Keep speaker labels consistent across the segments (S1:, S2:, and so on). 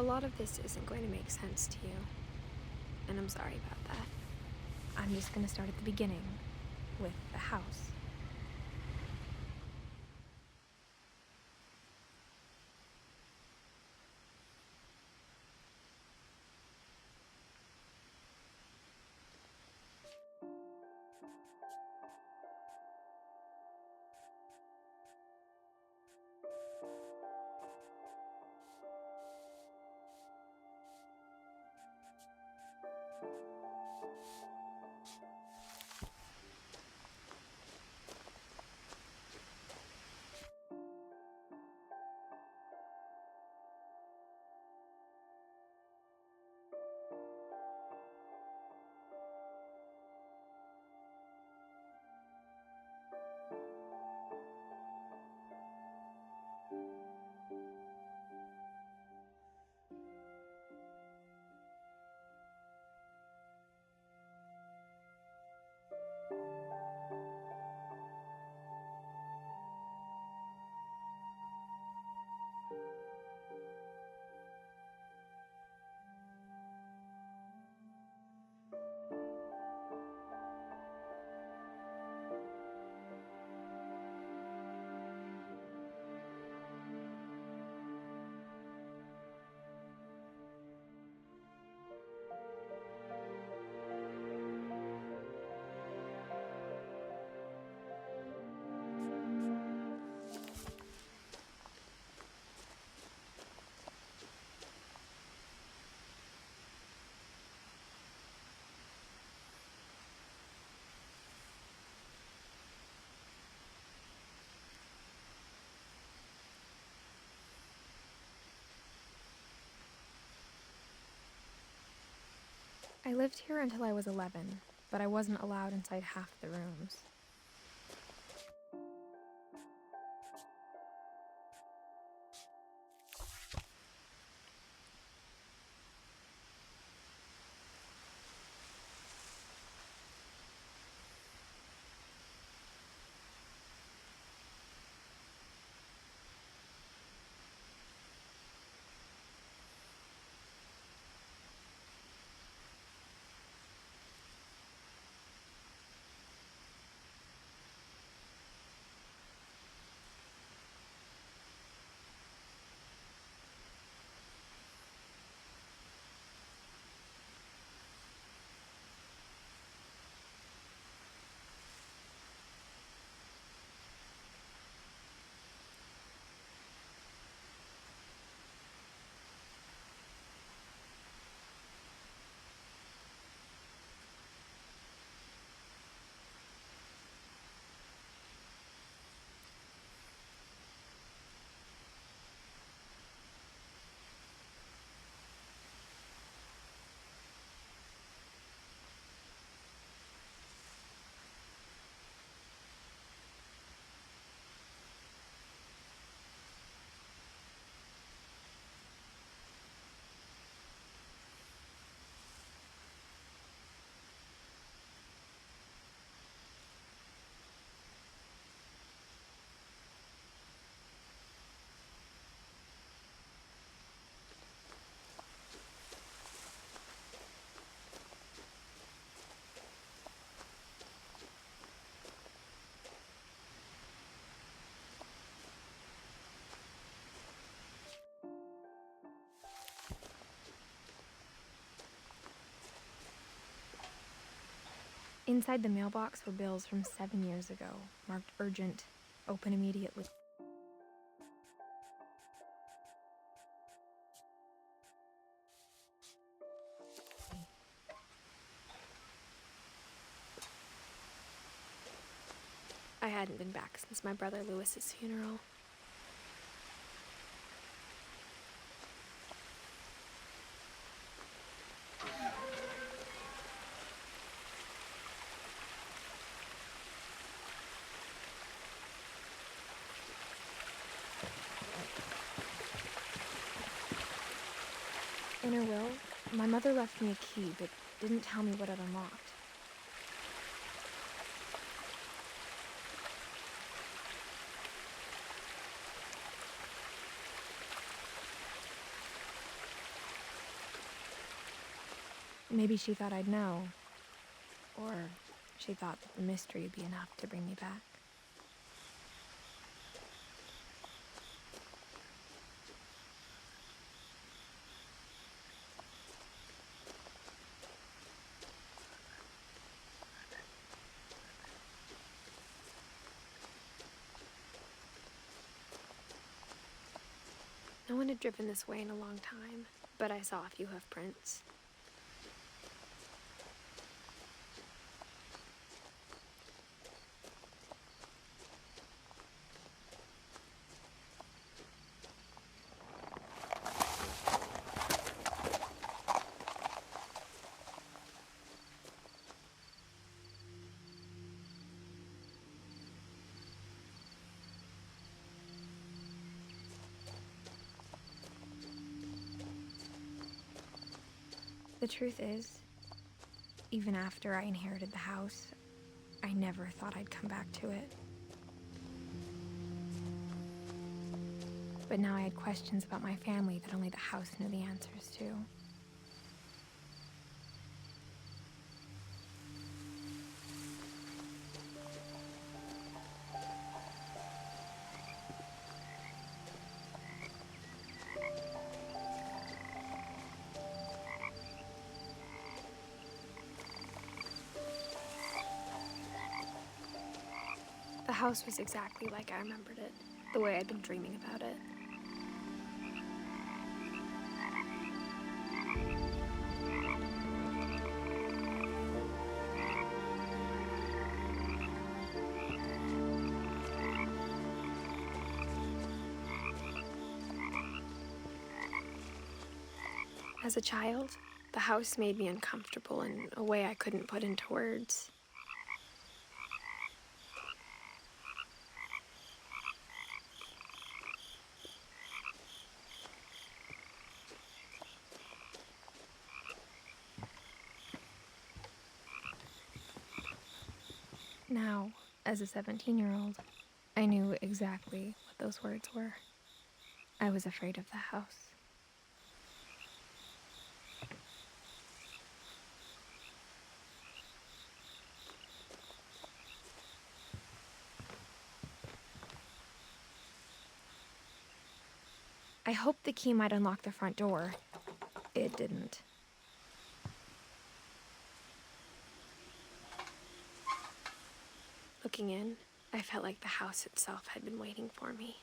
S1: A lot of this isn't going to make sense to you, and I'm sorry about that. I'm just going to start at the beginning, with the house. I lived here until I was 11, but I wasn't allowed inside half the rooms. Inside the mailbox were bills from 7 years ago, marked urgent, open immediately. I hadn't been back since my brother Lewis's funeral. In her will, my mother left me a key, but didn't tell me what it unlocked. Maybe she thought I'd know. Or she thought that the mystery would be enough to bring me back. No one had driven this way in a long time, but I saw a few hoof prints. The truth is, even after I inherited the house, I never thought I'd come back to it. But now I had questions about my family that only the house knew the answers to. The house was exactly like I remembered it, the way I'd been dreaming about it. As a child, the house made me uncomfortable in a way I couldn't put into words. Now, as a 17-year-old, I knew exactly what those words were. I was afraid of the house. I hoped the key might unlock the front door. It didn't. Looking in, I felt like the house itself had been waiting for me.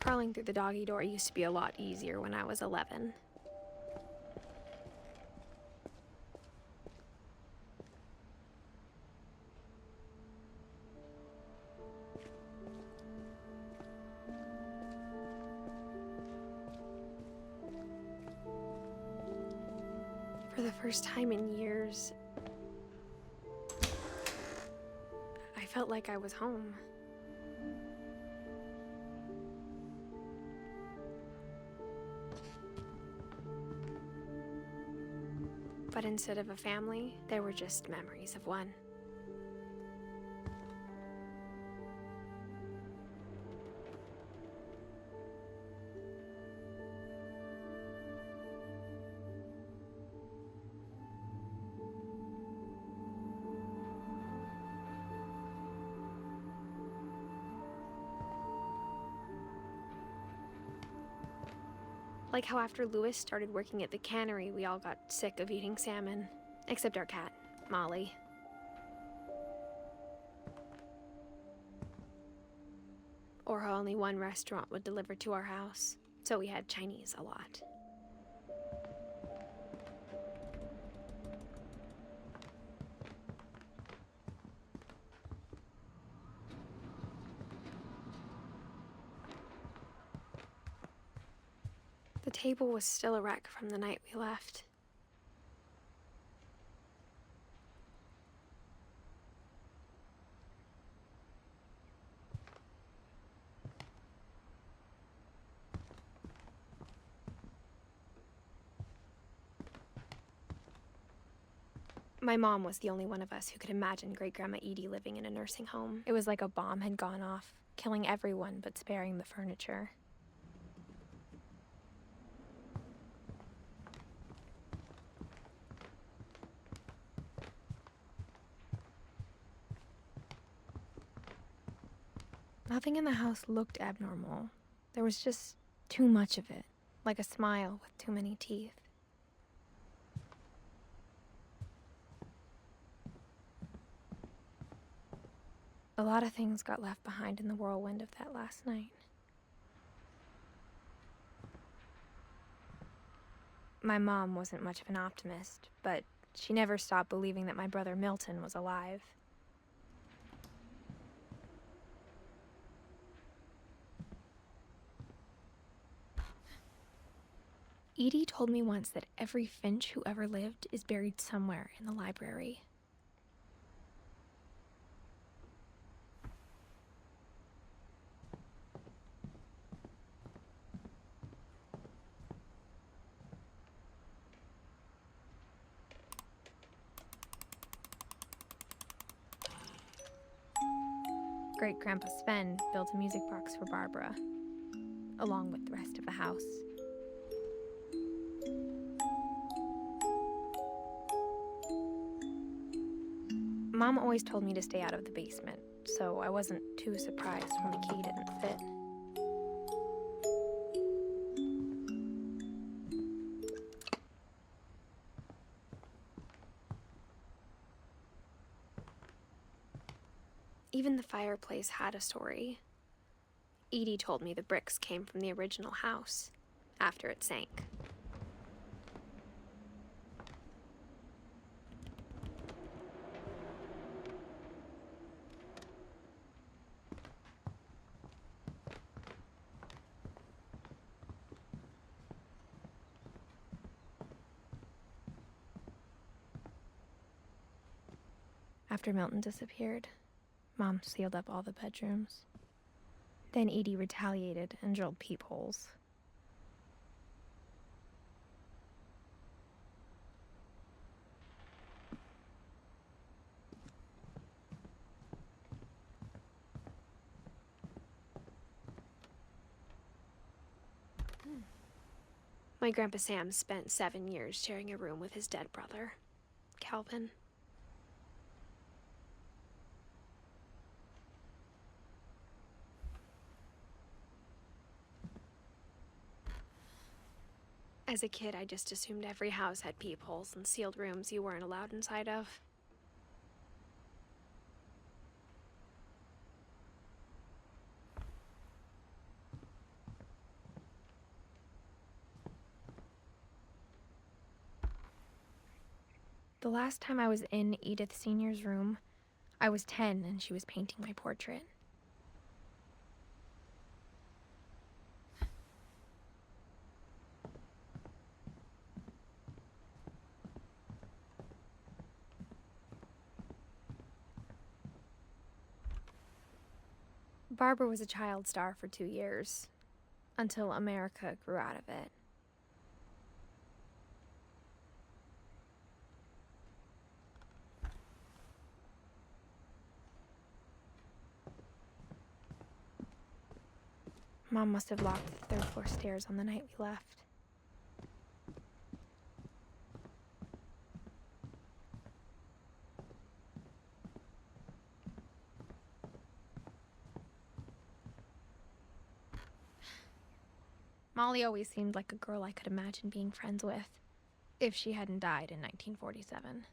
S1: Crawling through the doggy door used to be a lot easier when I was 11. For the first time in years, I felt like I was home. But instead of a family, there were just memories of one. Like how after Lewis started working at the cannery, we all got sick of eating salmon. Except our cat, Molly. Or how only one restaurant would deliver to our house, so we had Chinese a lot. The table was still a wreck from the night we left. My mom was the only one of us who could imagine Great-Grandma Edie living in a nursing home. It was like a bomb had gone off, killing everyone but sparing the furniture. Nothing in the house looked abnormal. There was just too much of it, like a smile with too many teeth. A lot of things got left behind in the whirlwind of that last night. My mom wasn't much of an optimist, but she never stopped believing that my brother Milton was alive. Edie told me once that every Finch who ever lived is buried somewhere in the library. Great-Grandpa Sven built a music box for Barbara, along with the rest of the house. Mom always told me to stay out of the basement, so I wasn't too surprised when the key didn't fit. Even the fireplace had a story. Edie told me the bricks came from the original house, after it sank. After Milton disappeared, Mom sealed up all the bedrooms. Then Edie retaliated and drilled peepholes. My Grandpa Sam spent 7 years sharing a room with his dead brother, Calvin. As a kid, I just assumed every house had peepholes and sealed rooms you weren't allowed inside of. The last time I was in Edith Sr.'s room, I was 10 and she was painting my portrait. Barbara was a child star for 2 years, until America grew out of it. Mom must have locked the 3rd floor stairs on the night we left. Molly always seemed like a girl I could imagine being friends with, if she hadn't died in 1947.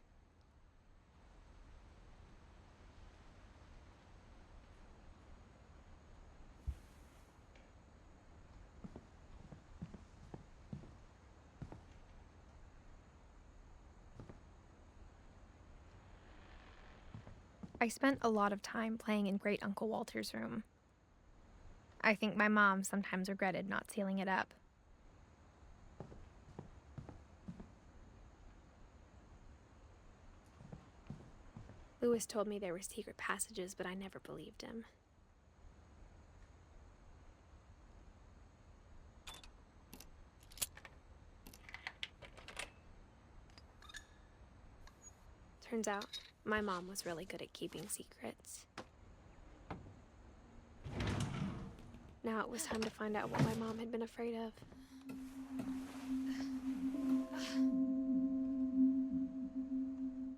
S1: I spent a lot of time playing in Great Uncle Walter's room. I think my mom sometimes regretted not sealing it up. Lewis told me there were secret passages, but I never believed him. Turns out, my mom was really good at keeping secrets. Now it was time to find out what my mom had been afraid of.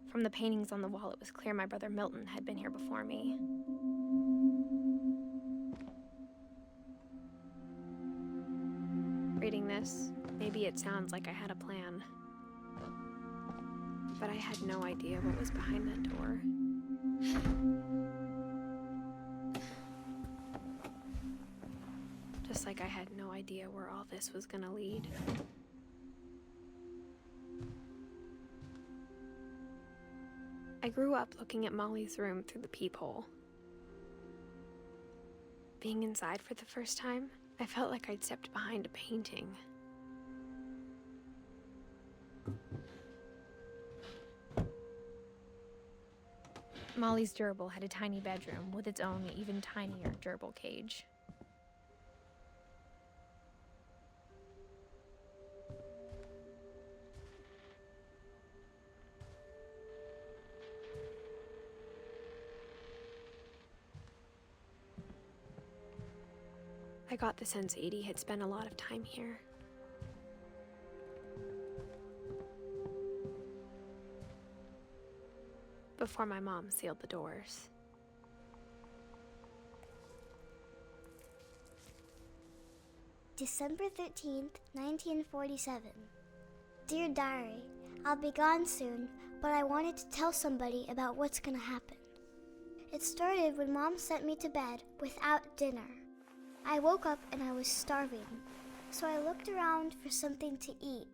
S1: From the paintings on the wall, it was clear my brother Milton had been here before me. Reading this, maybe it sounds like I had a plan. But I had no idea what was behind that door. Just like I had no idea where all this was gonna lead. I grew up looking at Molly's room through the peephole. Being inside for the first time, I felt like I'd stepped behind a painting. Molly's gerbil had a tiny bedroom with its own even tinier gerbil cage. I got the sense Edie had spent a lot of time here. Before my mom sealed the doors.
S2: December 13th, 1947. Dear Diary, I'll be gone soon, but I wanted to tell somebody about what's gonna happen. It started when Mom sent me to bed without dinner. I woke up and I was starving, so I looked around for something to eat.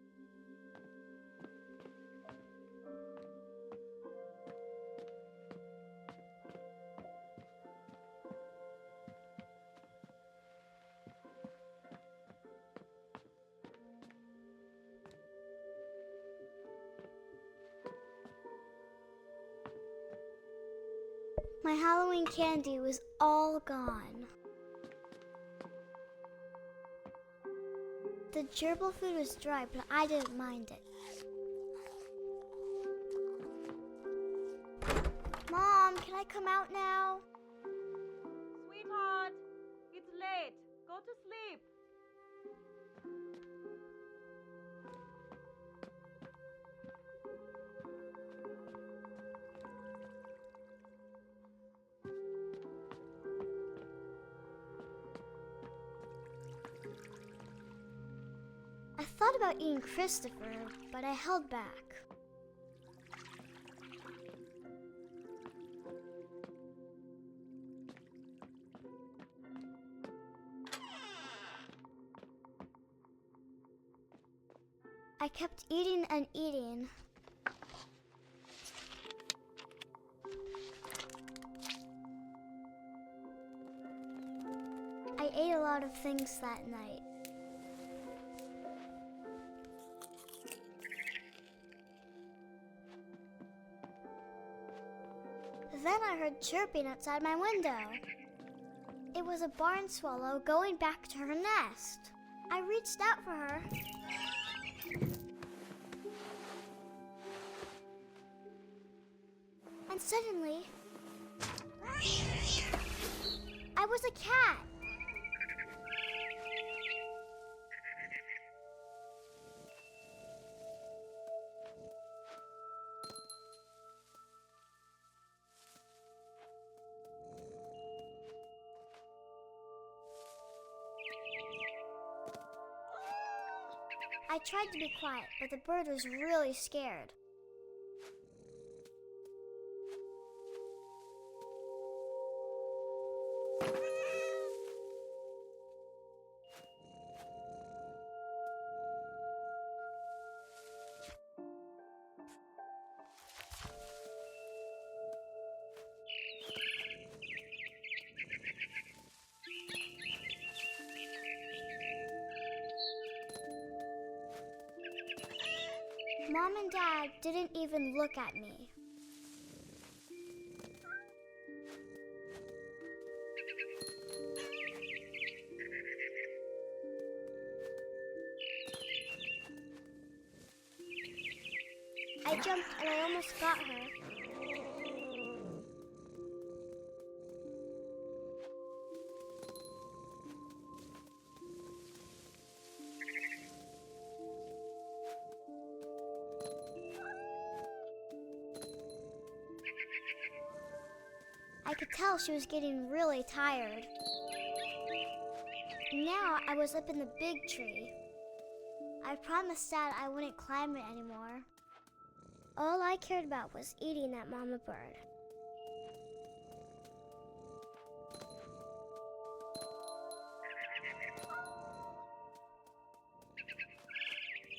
S2: My Halloween candy was all gone. The gerbil food was dry, but I didn't mind it. Mom, can I come out now?
S3: Sweetheart, it's late. Go to sleep.
S2: I thought about eating Christopher, but I held back. I kept eating and eating. I ate a lot of things that night. Then I heard chirping outside my window. It was a barn swallow going back to her nest. I reached out for her. And suddenly, I was a cat. I tried to be quiet, but the bird was really scared. Mom and Dad didn't even look at me. I jumped and I almost got her. I could tell she was getting really tired. Now I was up in the big tree. I promised Dad I wouldn't climb it anymore. All I cared about was eating that mama bird.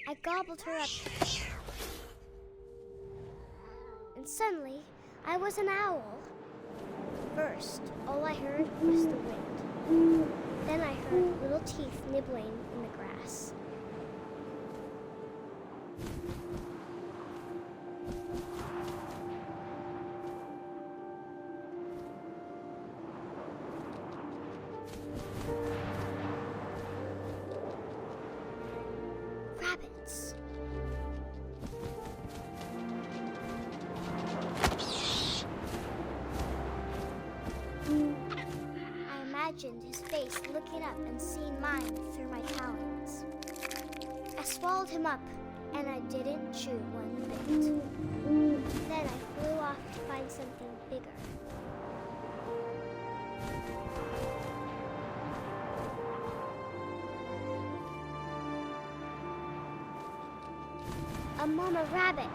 S2: I gobbled her up. And suddenly, I was an owl. First, all I heard was the wind. Then I heard little teeth nibbling in the grass. Rabbits. I imagined his face looking up and seeing mine through my talons. I swallowed him up, and I didn't chew one bit. Then I flew off to find something bigger. A mama rabbit.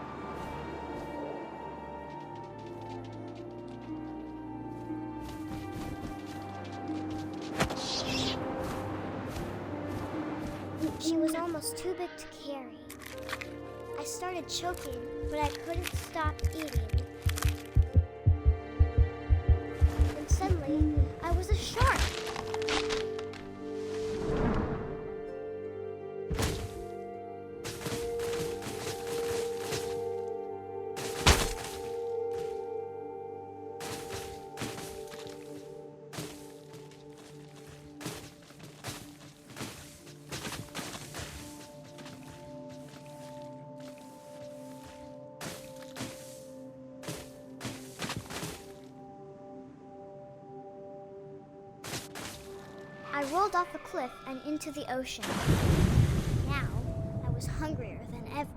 S2: She was almost too big to carry. I started choking, but I couldn't stop eating. And suddenly, I was a shark. I rolled off a cliff and into the ocean. Now, I was hungrier than ever.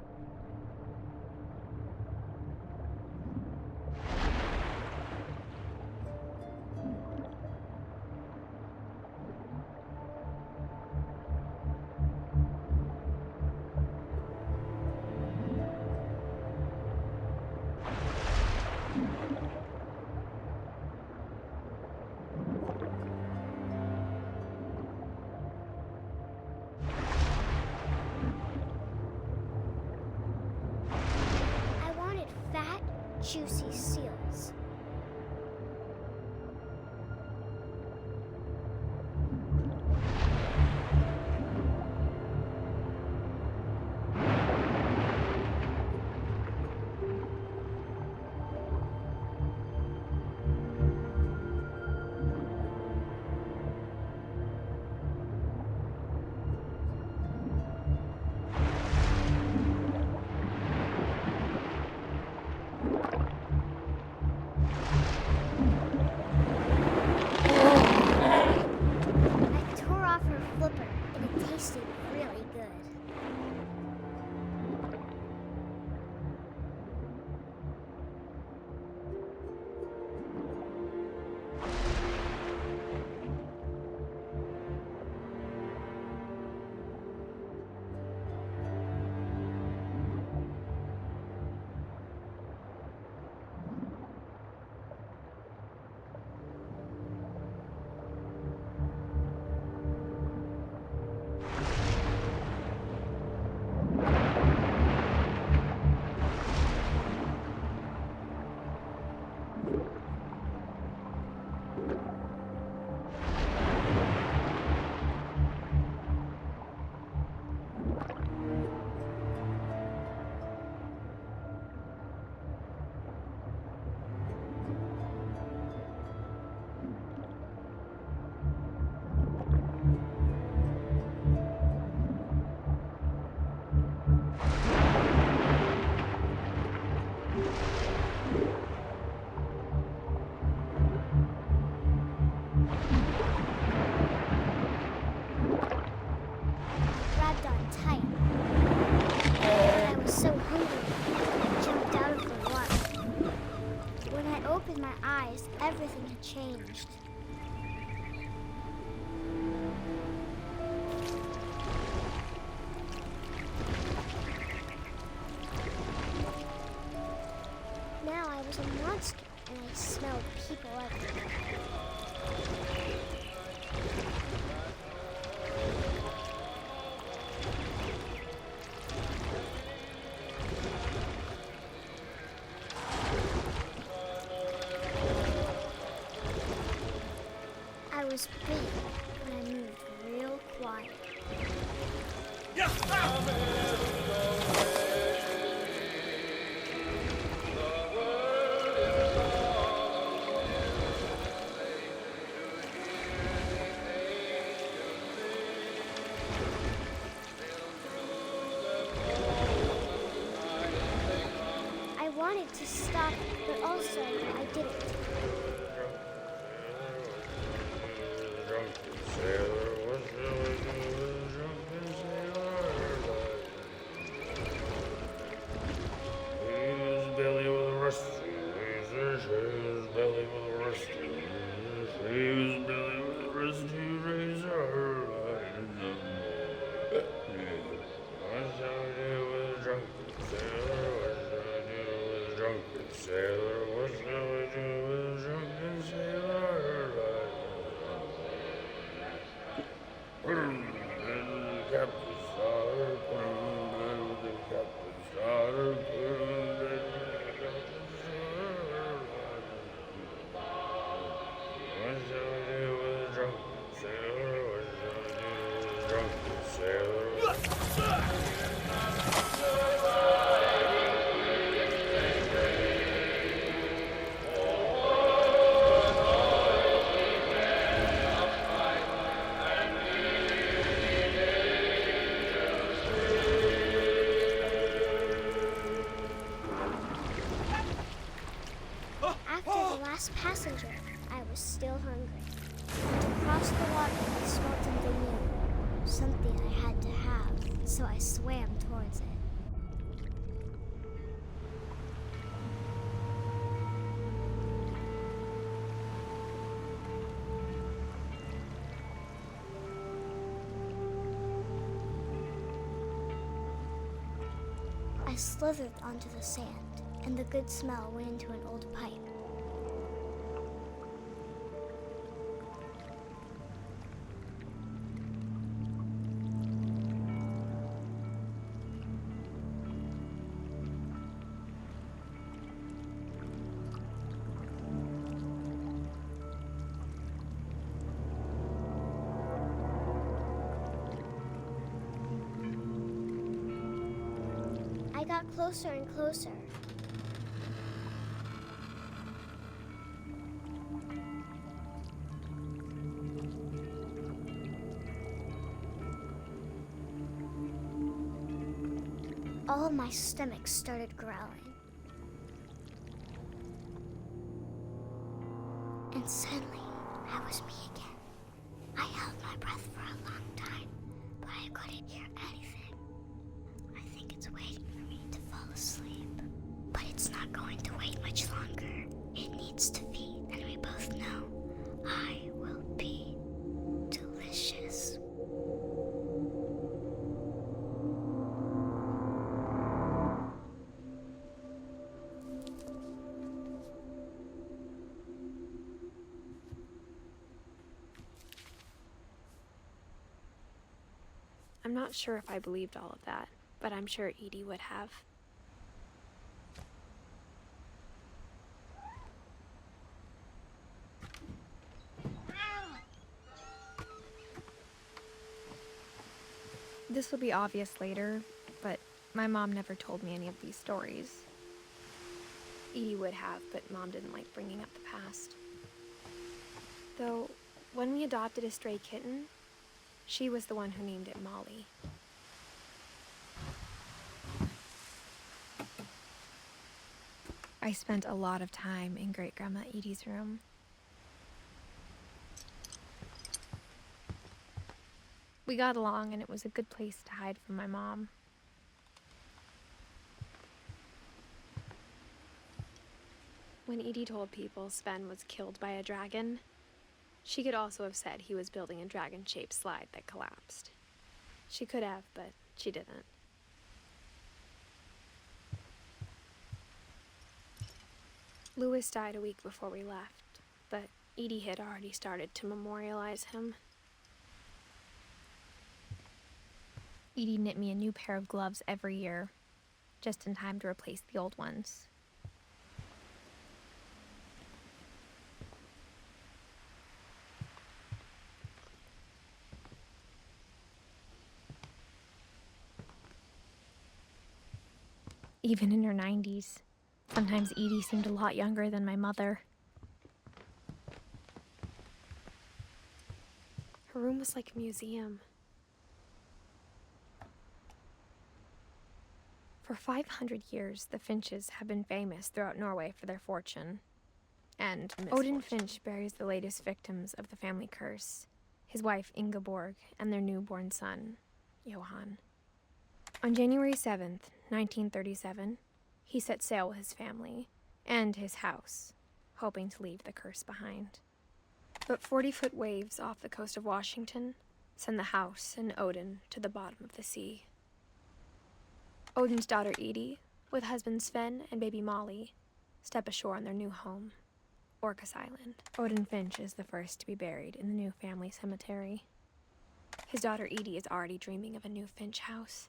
S2: Juicy seals. changed. Now I was a monster, and I smelled people everywhere. I was big, but I moved real quiet. I wanted to stop, but also I didn't. After the last passenger, I was still hungry. To cross the water, I smelled something new. Something I had to have, so I swam towards it. I slithered onto the sand, and the good smell went into an old pipe. I got closer and closer. All of my stomach started growling. And suddenly, I was me again. I held my breath for a long time, but I couldn't hear anything. I think it's waiting for me to fall asleep. But it's not going to wait much longer. It needs to feed, and we both know I will be delicious.
S1: I'm not sure if I believed all of that, but I'm sure Edie would have. This will be obvious later, but my mom never told me any of these stories. Edie would have, but Mom didn't like bringing up the past. Though, when we adopted a stray kitten, she was the one who named it Molly. I spent a lot of time in Great-Grandma Edie's room. We got along, and it was a good place to hide from my mom. When Edie told people Sven was killed by a dragon, she could also have said he was building a dragon-shaped slide that collapsed. She could have, but she didn't. Louis died a week before we left, but Edie had already started to memorialize him. Edie knit me a new pair of gloves every year, just in time to replace the old ones. Even in her 90s, sometimes Edie seemed a lot younger than my mother. Her room was like a museum. For 500 years, the Finches have been famous throughout Norway for their fortune. And Odin Finch buries the latest victims of the family curse, his wife Ingeborg and their newborn son, Johan. On January 7th, 1937, he set sail with his family and his house, hoping to leave the curse behind. But 40-foot waves off the coast of Washington send the house and Odin to the bottom of the sea. Odin's daughter Edie, with husband Sven and baby Molly, step ashore on their new home, Orcas Island. Odin Finch is the first to be buried in the new family cemetery. His daughter Edie is already dreaming of a new Finch house.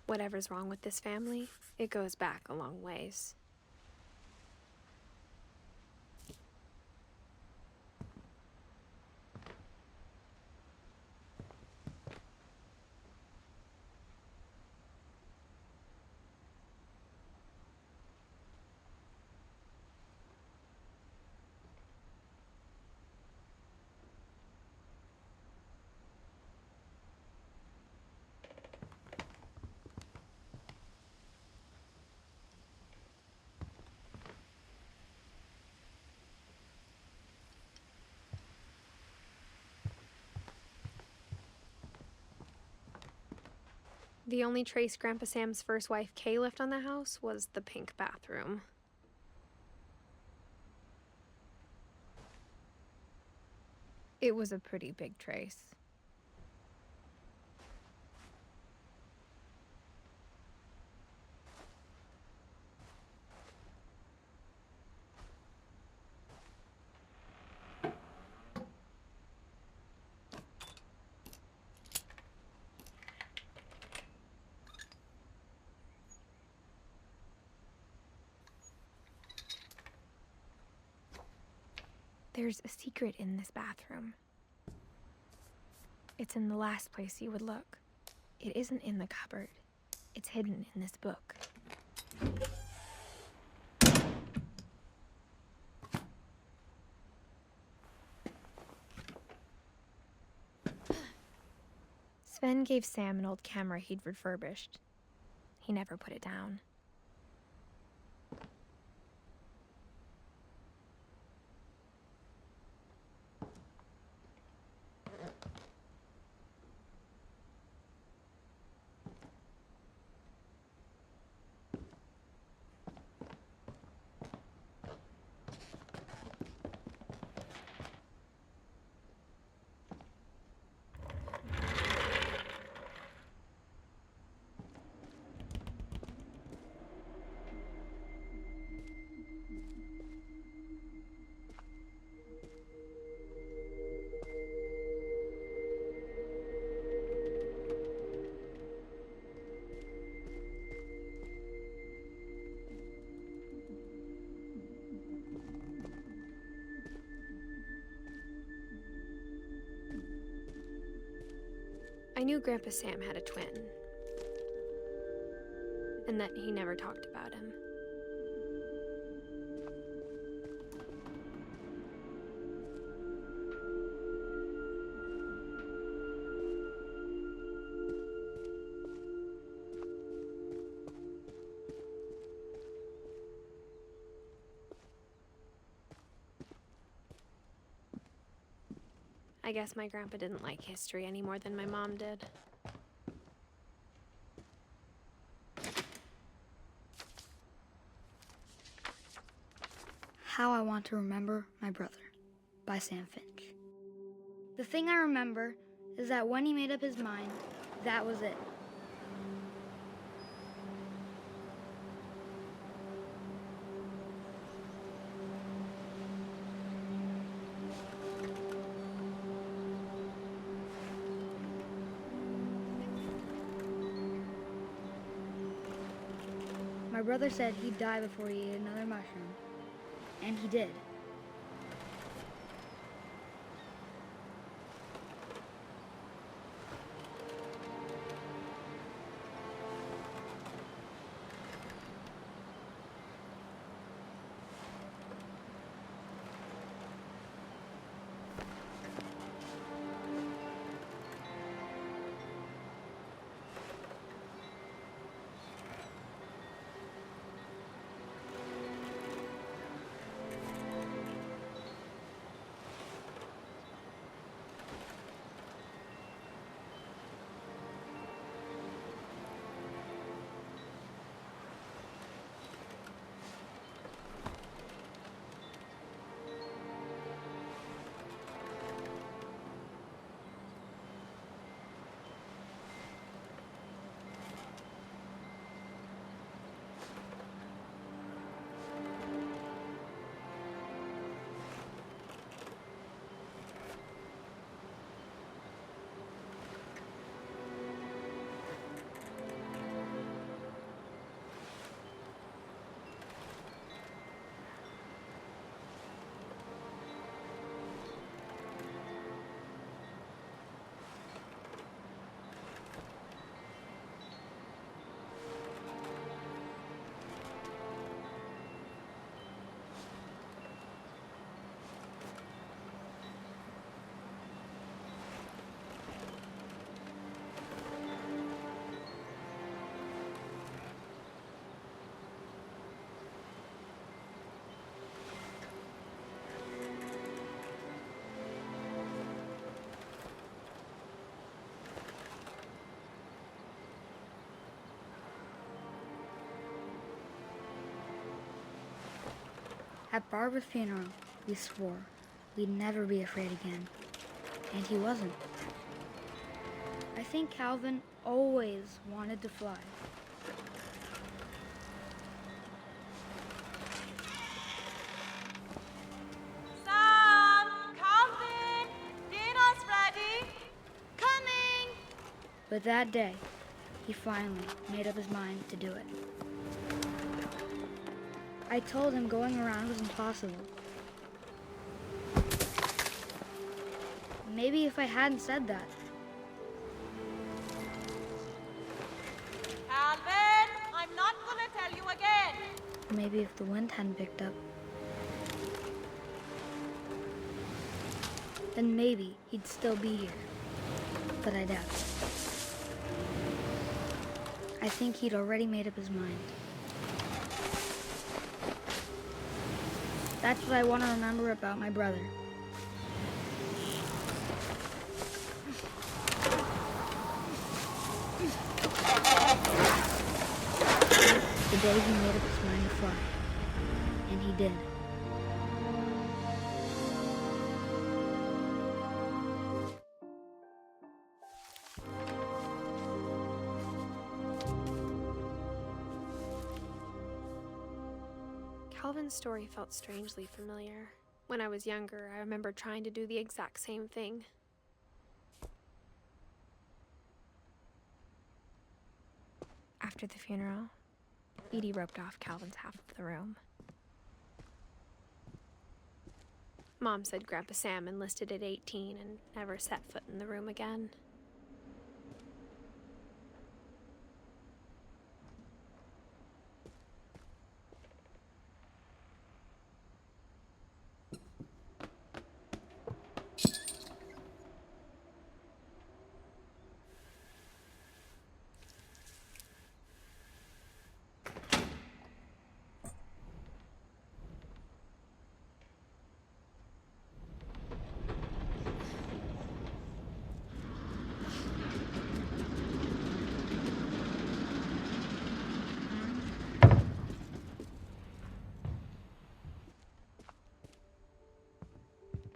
S1: Whatever's wrong with this family, it goes back a long ways. The only trace Grandpa Sam's first wife, Kay, left on the house was the pink bathroom. It was a pretty big trace. There's a secret in this bathroom. It's in the last place you would look. It isn't in the cupboard. It's hidden in this book. Sven gave Sam an old camera he'd refurbished. He never put it down. I knew Grandpa Sam had a twin, and that he never talked about him. I guess my grandpa didn't like history any more than my mom did.
S4: How I Want to Remember My Brother by Sam Finch. The thing I remember is that when he made up his mind, that was it. My brother said he'd die before he ate another mushroom, and he did. At Barbara's funeral, we swore we'd never be afraid again, and he wasn't. I think Calvin always wanted to fly.
S3: Sam! Calvin! Dinner's ready! Coming!
S4: But that day, he finally made up his mind to do it. I told him going around was impossible. Maybe if I hadn't said that,
S3: Calvin! I'm not gonna tell you again!
S4: maybe if the wind hadn't picked up, then maybe he'd still be here. But I doubt it. I think he'd already made up his mind. That's what I want to remember about my brother. The day he made up his mind to fly. And he did.
S1: Calvin's story felt strangely familiar. When I was younger, I remember trying to do the exact same thing. After the funeral, Edie roped off Calvin's half of the room. Mom said Grandpa Sam enlisted at 18 and never set foot in the room again.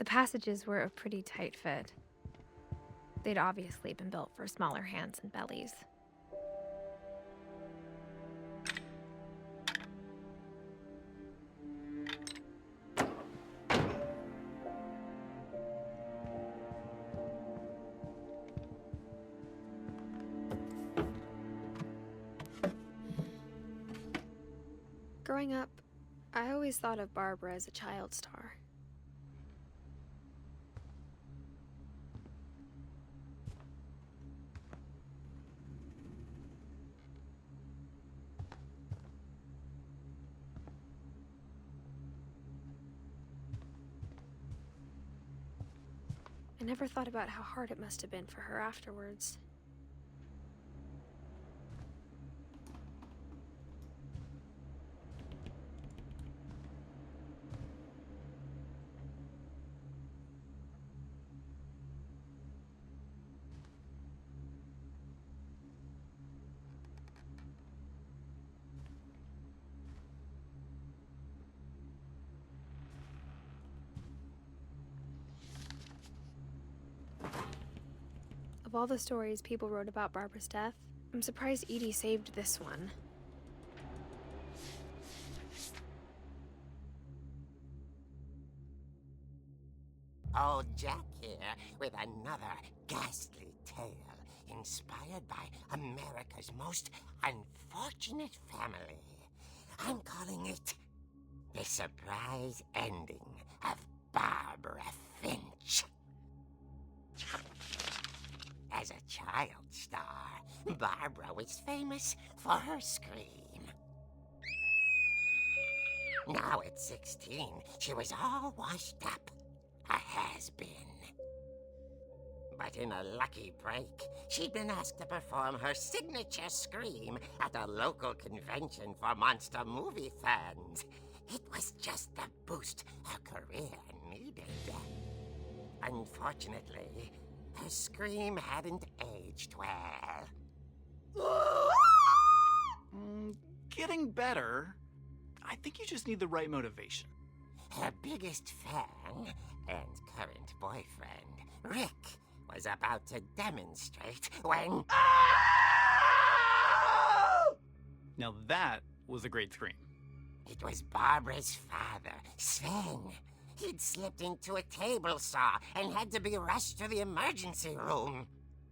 S1: The passages were a pretty tight fit. They'd obviously been built for smaller hands and bellies. Growing up, I always thought of Barbara as a child star. I never thought about how hard it must have been for her afterwards. Of all the stories people wrote about Barbara's death, I'm surprised Edie saved this one.
S5: Old Jack here with another ghastly tale inspired by America's most unfortunate family. I'm calling it The Surprise Ending of Barbara Finch. As a child star, Barbara was famous for her scream. Now at 16, she was all washed up. A has-been. But in a lucky break, she'd been asked to perform her signature scream at a local convention for monster movie fans. It was just the boost her career needed. Unfortunately, her scream hadn't aged well.
S6: Getting better. I think you just need the right motivation.
S5: Her biggest fan and current boyfriend, Rick, was about to demonstrate when...
S6: Now that was a great scream.
S5: It was Barbara's father, Sven. He'd slipped into a table saw and had to be rushed to the emergency room.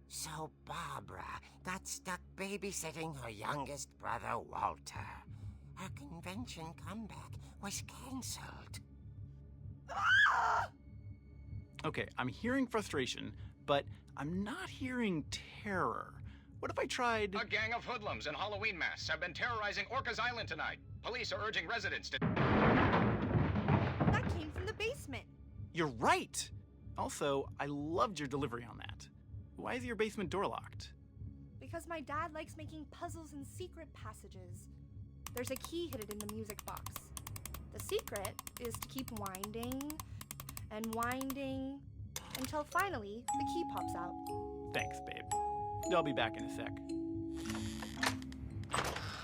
S5: So Barbara got stuck babysitting her youngest brother, Walter. Her convention comeback was cancelled.
S6: Okay, I'm hearing frustration, but I'm not hearing terror. What if I tried...
S7: A gang of hoodlums in Halloween masks have been terrorizing Orcas Island tonight. Police are urging residents to...
S3: That came from the basement.
S6: You're right! Also, I loved your delivery on that. Why is your basement door locked?
S3: Because my dad likes making puzzles and secret passages. There's a key hidden in the music box. The secret is to keep winding and winding until finally the key pops out.
S6: Thanks, babe. I'll be back in a sec.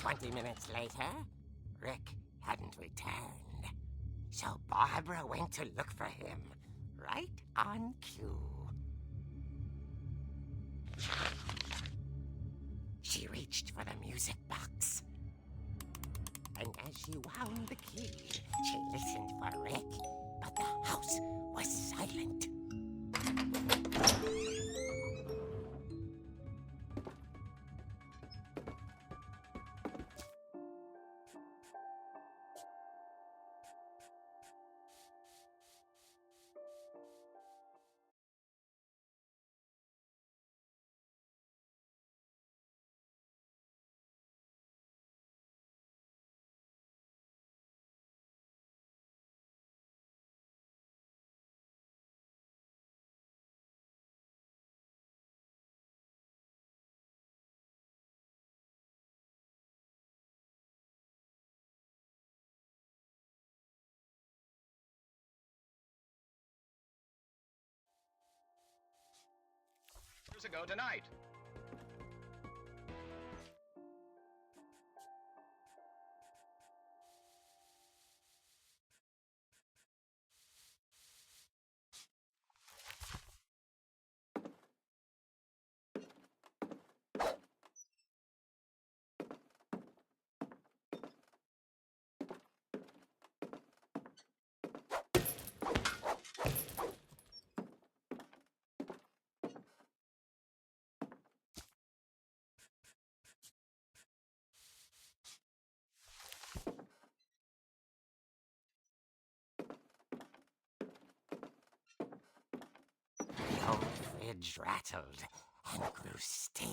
S5: 20 minutes later, Rick hadn't returned. So Barbara went to look for him, right on cue. She reached for the music box. And as she wound the key, she listened for Rick, but the house was silent.
S7: Years ago tonight.
S5: fridge rattled and grew still.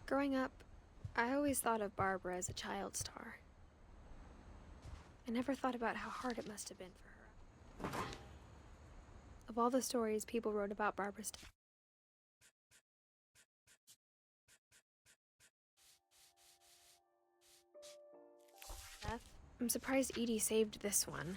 S1: Growing up, I always thought of Barbara as a child star. I never thought about how hard it must have been for her. Of all the stories people wrote about Barbara's death, I'm surprised Edie saved this one.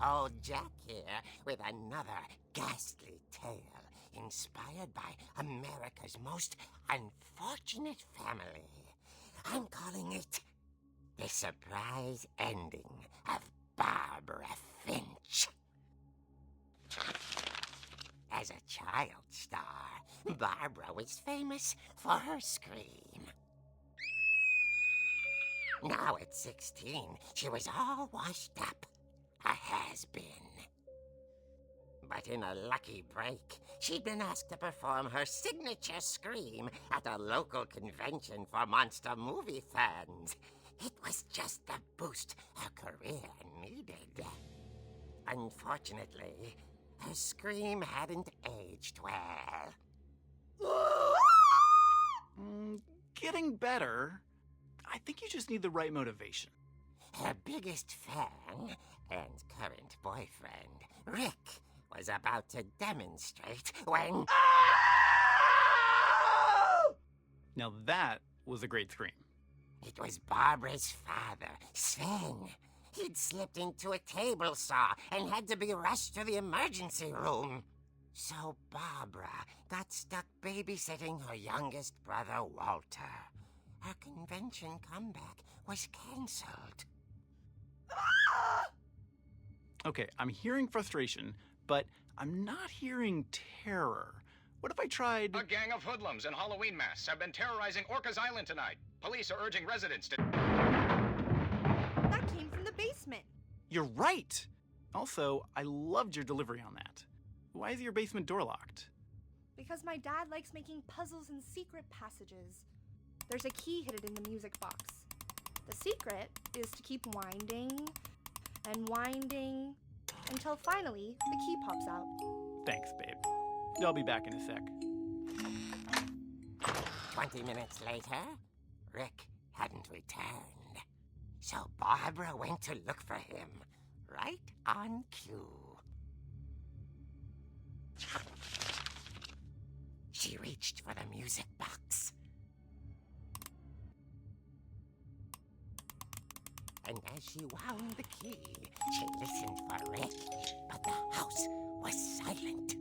S5: Old Jack here with another ghastly tale inspired by America's most unfortunate family. I'm calling it The Surprise Ending of Barbara Finch. As a child star, Barbara was famous for her scream. Now at 16, she was all washed up. A has-been. But in a lucky break, she'd been asked to perform her signature scream at a local convention for monster movie fans. It was just the boost her career needed. Unfortunately, her scream hadn't aged well.
S6: Getting better. I think you just need the right motivation.
S5: Her biggest fan and current boyfriend, Rick, was about to demonstrate when...
S6: Now that was a great scream.
S5: It was Barbara's father, Sven. He'd slipped into a table saw and had to be rushed to the emergency room. So Barbara got stuck babysitting her youngest brother, Walter. Her convention comeback was cancelled.
S6: Okay, I'm hearing frustration, but I'm not hearing terror. What if I tried...
S7: A gang of hoodlums in Halloween masks have been terrorizing Orcas Island tonight. Police are urging residents to...
S3: That came from the basement.
S6: You're right! Also, I loved your delivery on that. Why is your basement door locked?
S3: Because my dad likes making puzzles and secret passages. There's a key hidden in the music box. The secret is to keep winding and winding until finally the key pops out.
S6: Thanks, babe. I'll be back in a sec.
S5: 20 minutes later, Rick hadn't returned. So Barbara went to look for him, right on cue. She reached for the music box. And as she wound the key, she listened for Rick, but the house was silent.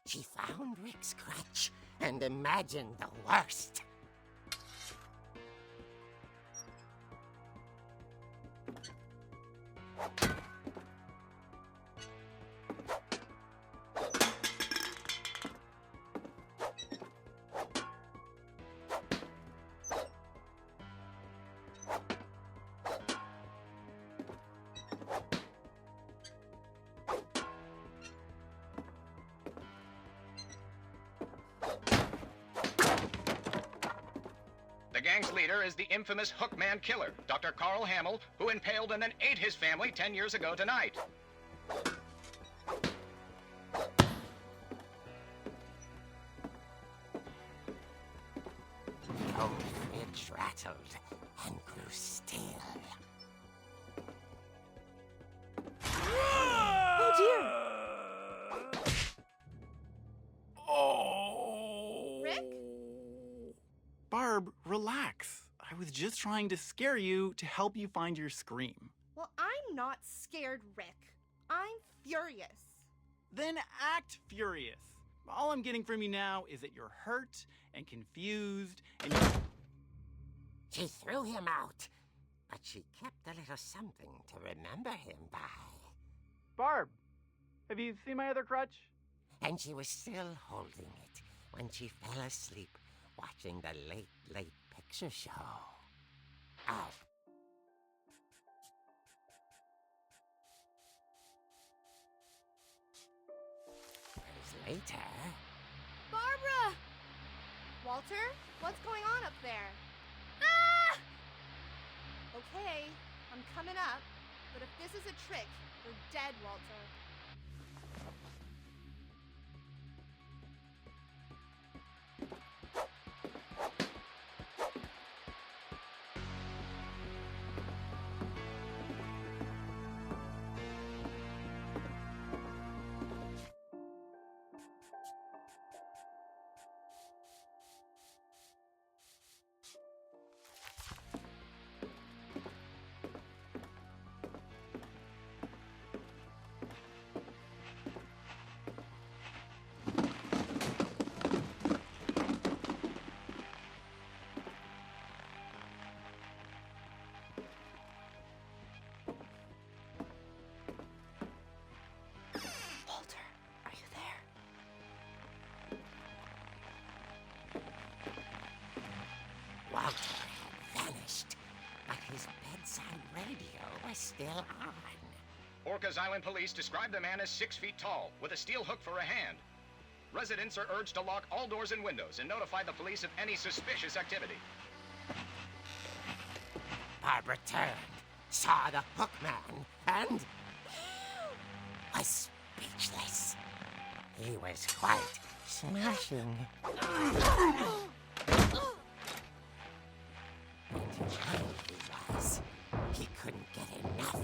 S5: She found Rick's crutch and imagined the worst.
S7: Investigator is the infamous Hookman killer, Dr. Carl Hamill, who impaled and then ate his family 10 years ago tonight.
S5: The old fridge rattled and grew still.
S3: Oh dear!
S6: Oh!
S3: Rick?
S6: Barb, relax. I was just trying to scare you to help you find your scream.
S3: Well, I'm not scared, Rick. I'm furious.
S6: Then act furious. All I'm getting from you now is that you're hurt and confused and
S5: She threw him out, but she kept a little something to remember him by.
S6: Barb, have you seen my other crutch?
S5: And she was still holding it when she fell asleep watching the Late Late Picture Show. Oh. Years later,
S3: Barbara! Walter, what's going on up there? Ah! Okay, I'm coming up, but if this is a trick, you're dead, Walter. Walter, are you there?
S5: Walter had vanished, but his bedside radio was still on.
S7: Orcas Island police describe the man as 6 feet tall, with a steel hook for a hand. Residents are urged to lock all doors and windows and notify the police of any suspicious activity.
S5: Barbara turned, saw the hook man, and was speechless. He was quite smashing. And who he was, he couldn't get enough of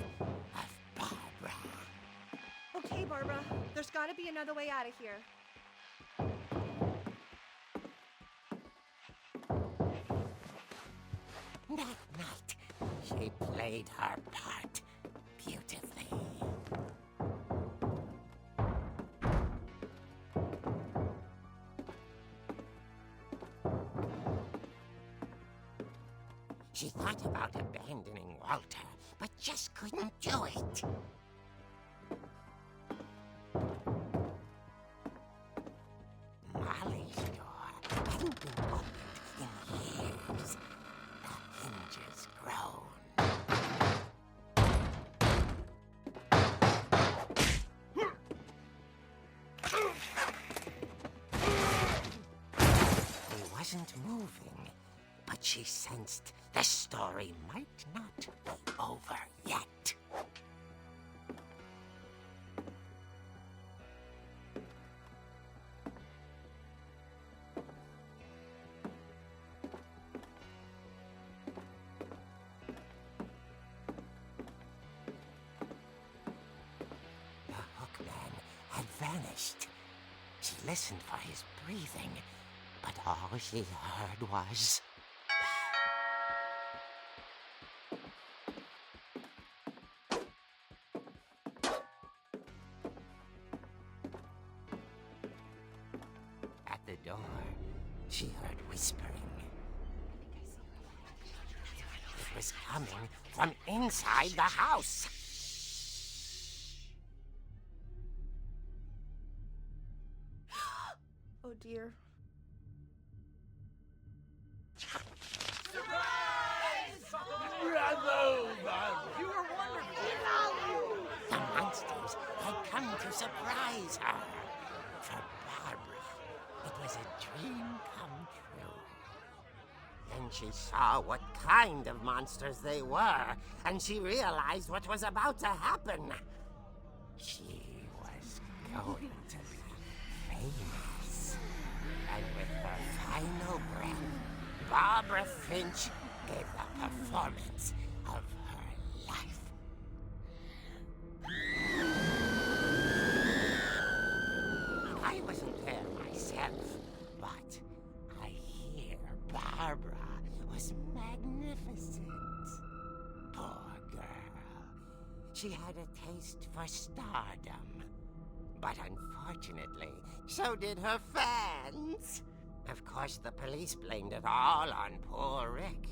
S5: Barbara.
S3: Okay, Barbara, there's gotta be another way out of here.
S5: That night, she played her part beautifully. She thought about abandoning Walter, but just couldn't do it. Molly's door hadn't been opened in years. The hinges groaned. He wasn't moving, but she sensed the story might not be over yet. The hookman had vanished. She listened for his breathing, but all she heard was... At the door, she heard whispering. It was coming from inside the house.
S3: Oh dear.
S5: The monsters had come to surprise her. For Barbara, it was a dream come true. Then she saw what kind of monsters they were, and she realized what was about to happen. She was going to be famous. And with her final breath, Barbara Finch gave the performance of her life. I wasn't there myself, but I hear Barbara was magnificent. Poor girl. She had a taste for stardom. But unfortunately, so did her fans. Of course, the police blamed it all on poor Rick,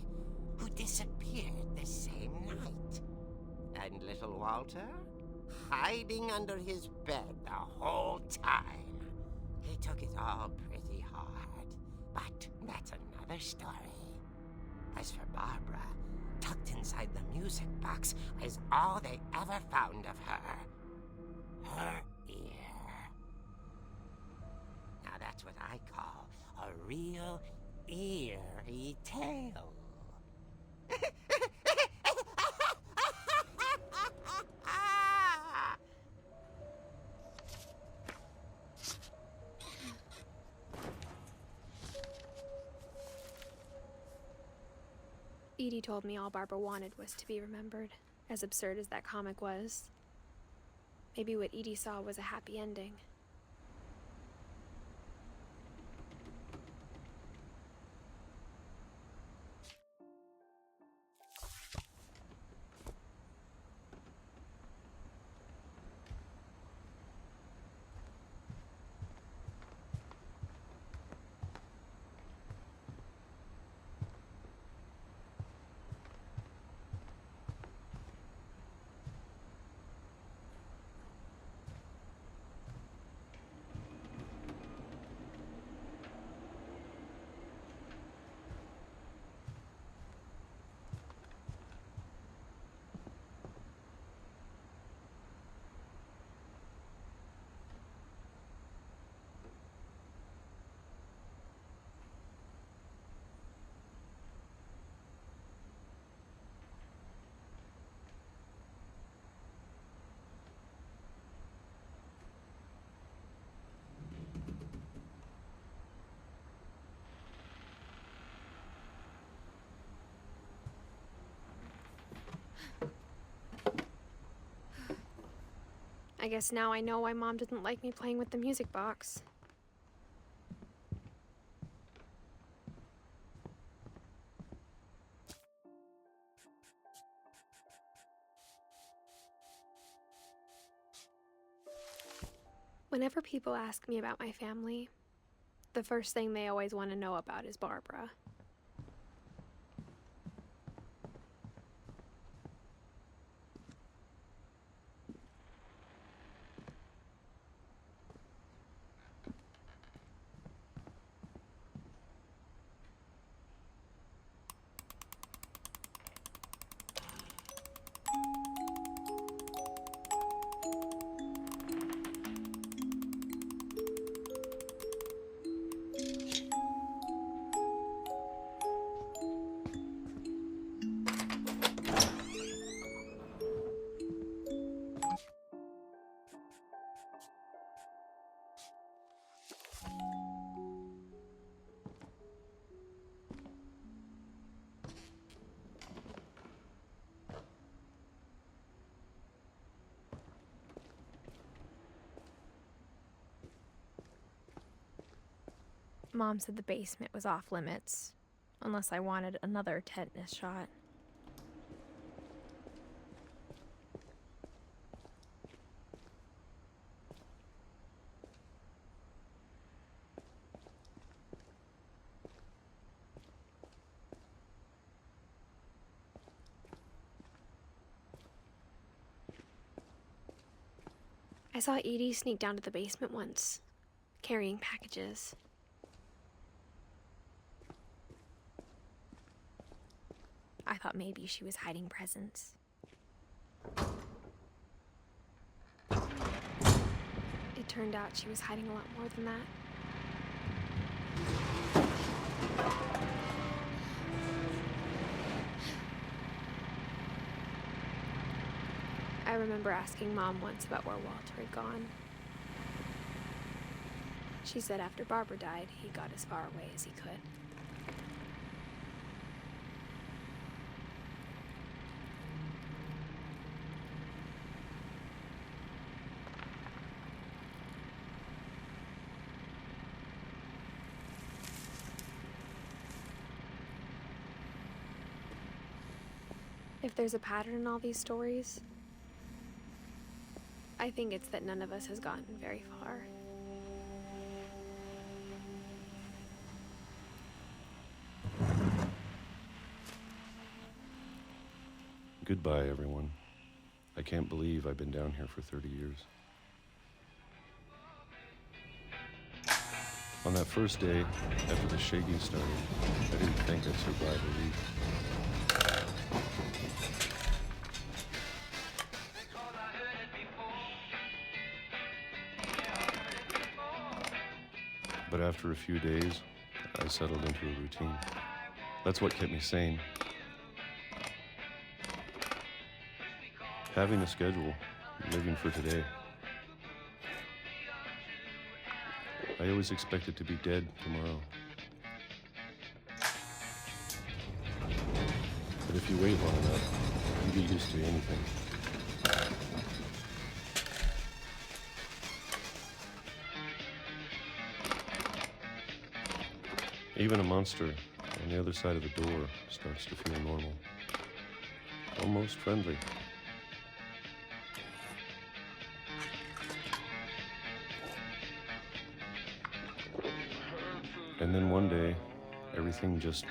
S5: who disappeared the same night. And little Walter? Hiding under his bed the whole time. He took it all pretty hard, but that's another story. As for Barbara, tucked inside the music box is all they ever found of her. Her ear. Now that's what I call a real eerie tale.
S1: Edie told me all Barbara wanted was to be remembered, as absurd as that comic was. Maybe what Edie saw was a happy ending. I guess now I know why Mom didn't like me playing with the music box. Whenever people ask me about my family, the first thing they always want to know about is Barbara. Mom said the basement was off limits, unless I wanted another tetanus shot. I saw Edie sneak down to the basement once, carrying packages. I thought maybe she was hiding presents. It turned out she was hiding a lot more than that. remember asking Mom once about where Walter had gone. She said after Barbara died, he got as far away as he could. If there's a pattern in all these stories, I think it's that none of us has gotten very far.
S8: Goodbye, everyone. I can't believe I've been down here for 30 years. On that first day, after the shaking started, I didn't think I'd survive a week. But after a few days, I settled into a routine. That's what kept me sane. Having a schedule, living for today. I always expected to be dead tomorrow. But if you wait long enough, you get used to anything. Even a monster on the other side of the door starts to feel normal. Almost friendly. And then one day, everything just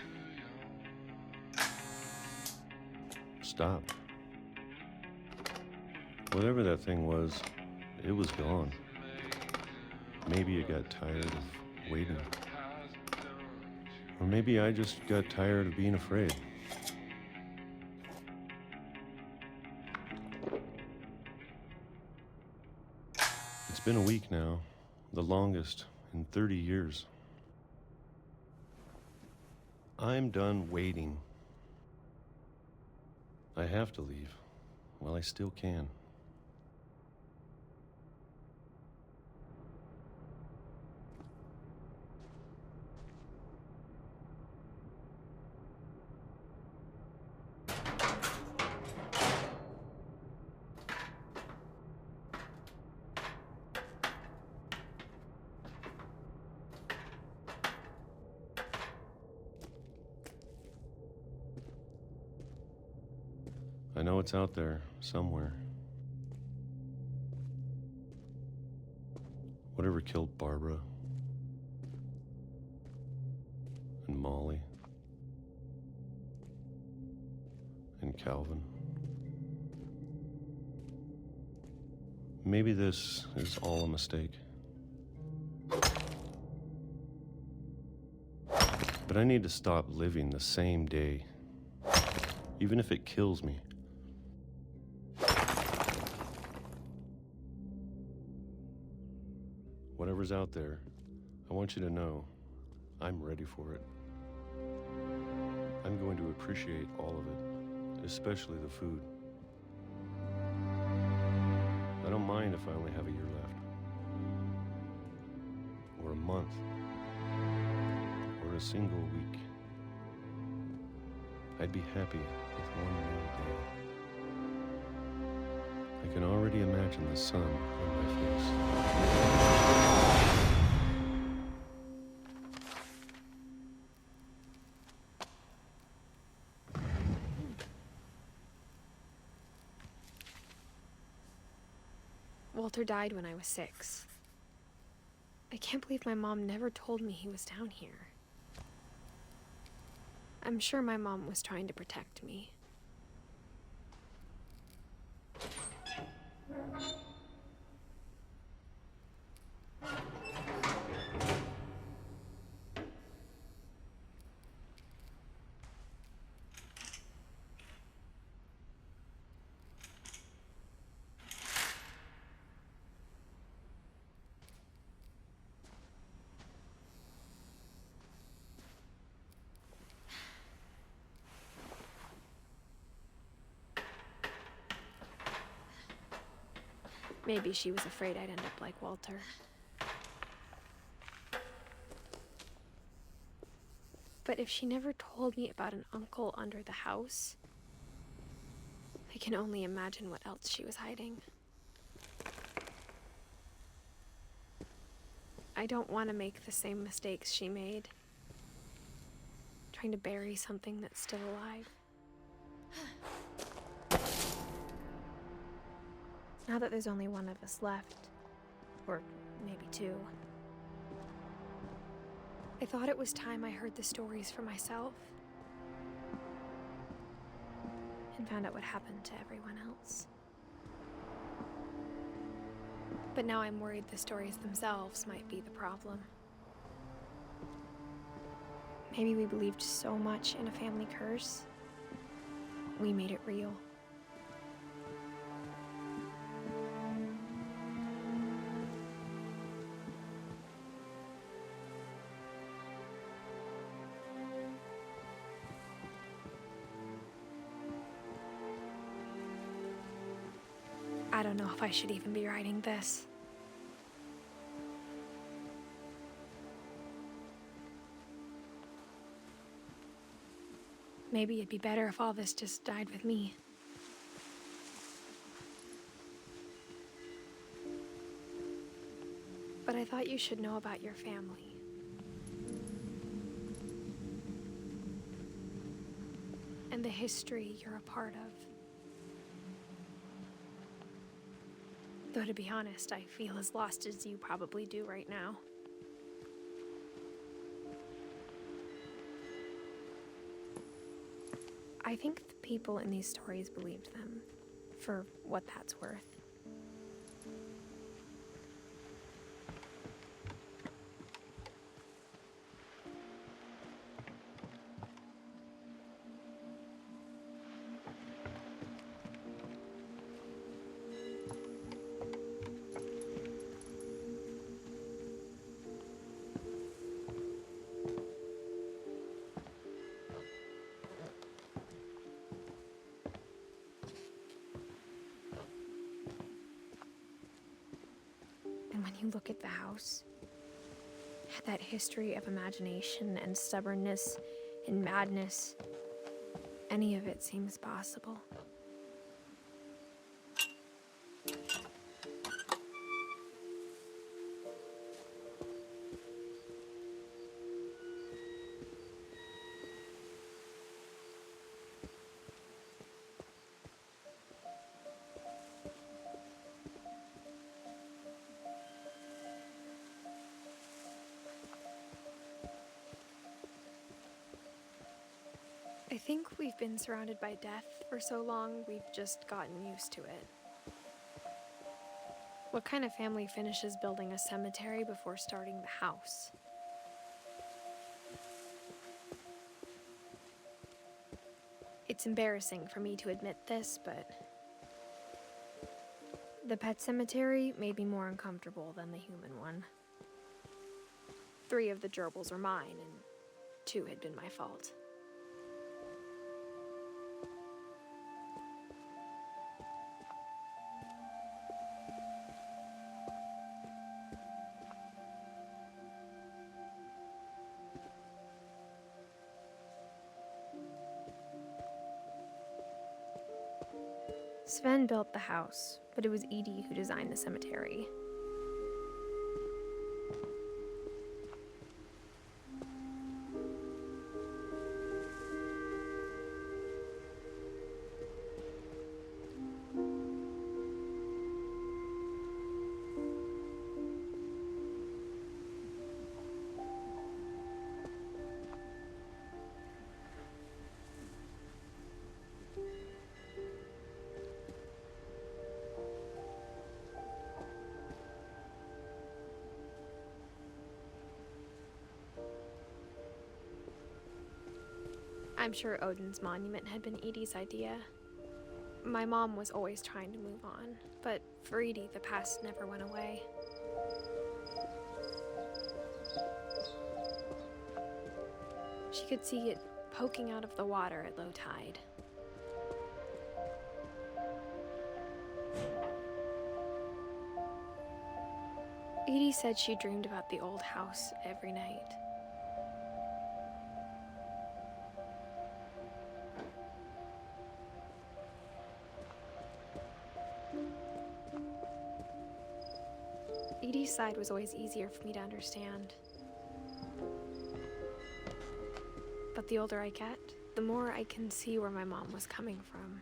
S8: stopped. Whatever that thing was, it was gone. Maybe it got tired of waiting. Or maybe I just got tired of being afraid. It's been a week now, the longest in 30 years. I'm done waiting. I have to leave while I still can. I know it's out there, somewhere. Whatever killed Barbara and Molly and Calvin. Maybe this is all a mistake. But I need to stop living the same day, even if it kills me. Whatever's out there, I want you to know I'm ready for it. I'm going to appreciate all of it, especially the food. I don't mind if I only have a year left, or a month, or a single week. I'd be happy with one more day. I can already imagine the sun on my face.
S1: Walter died when I was 6. I can't believe my mom never told me he was down here. I'm sure my mom was trying to protect me. Maybe she was afraid I'd end up like Walter. But if she never told me about an uncle under the house, I can only imagine what else she was hiding. I don't want to make the same mistakes she made, trying to bury something that's still alive. Now that there's only one of us left, or maybe two, I thought it was time I heard the stories for myself and found out what happened to everyone else. But now I'm worried the stories themselves might be the problem. Maybe we believed so much in a family curse, we made it real. I don't know if I should even be writing this. Maybe it'd be better if all this just died with me. But I thought you should know about your family. And the history you're a part of. Though to be honest, I feel as lost as you probably do right now. I think the people in these stories believed them, for what that's worth. And when you look at the house, that history of imagination and stubbornness and madness, any of it seems possible. I think we've been surrounded by death for so long, we've just gotten used to it. What kind of family finishes building a cemetery before starting the house? It's embarrassing for me to admit this, but the pet cemetery made me more uncomfortable than the human one. 3 of the gerbils are mine, and 2 had been my fault. Sven built the house, but it was Edie who designed the cemetery. I'm sure Odin's monument had been Edie's idea. My mom was always trying to move on, but for Edie, the past never went away. She could see it poking out of the water at low tide. Edie said she dreamed about the old house every night. Edie's side was always easier for me to understand. But the older I get, the more I can see where my mom was coming from.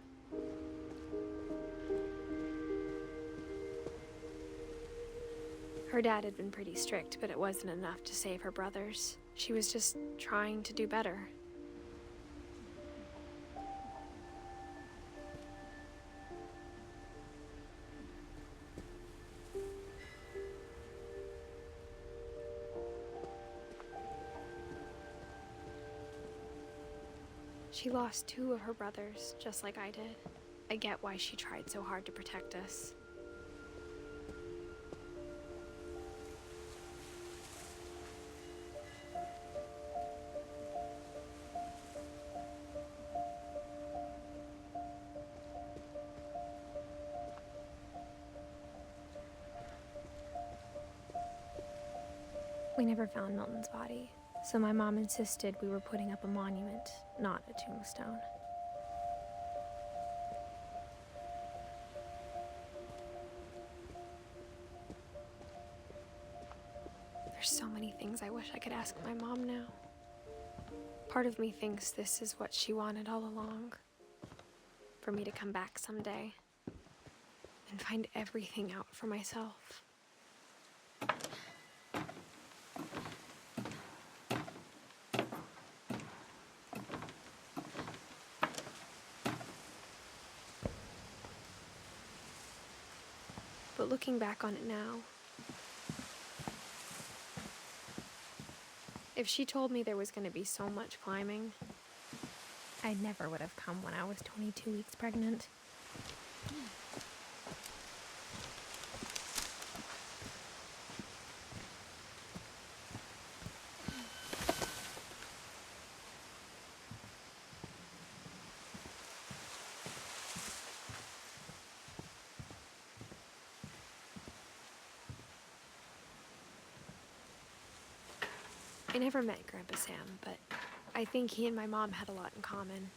S1: Her dad had been pretty strict, but it wasn't enough to save her brothers. She was just trying to do better. She lost 2 of her brothers, just like I did. I get why she tried so hard to protect us. We never found Milton's body, so my mom insisted we were putting up a monument, not a tombstone. There's so many things I wish I could ask my mom now. Part of me thinks this is what she wanted all along. For me to come back someday and find everything out for myself. But looking back on it now, if she told me there was going to be so much climbing, I never would have come when I was 22 weeks pregnant. I never met Grandpa Sam, but I think he and my mom had a lot in common.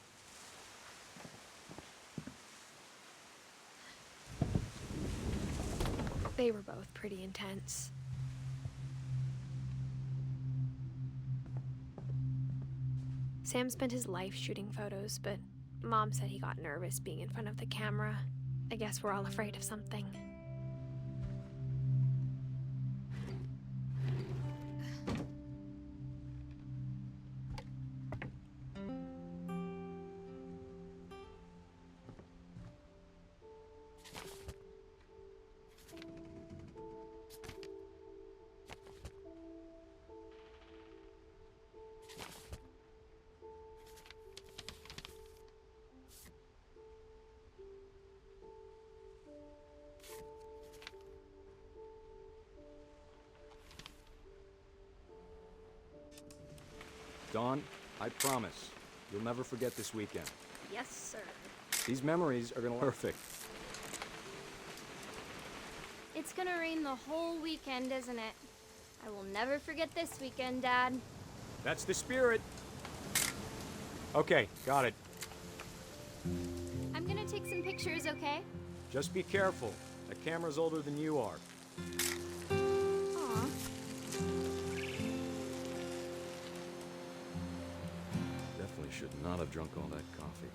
S1: They were both pretty intense. Sam spent his life shooting photos, but Mom said he got nervous being in front of the camera. I guess we're all afraid of something.
S9: Dawn, I promise, you'll never forget this weekend.
S1: Yes, sir.
S9: These memories are gonna perfect.
S10: It's gonna rain the whole weekend, isn't it? I will never forget this weekend, Dad.
S9: That's the spirit. Okay, got it.
S10: I'm gonna take some pictures, okay?
S9: Just be careful. That camera's older than you are.
S10: Aw.
S8: Definitely should not have drunk all that coffee.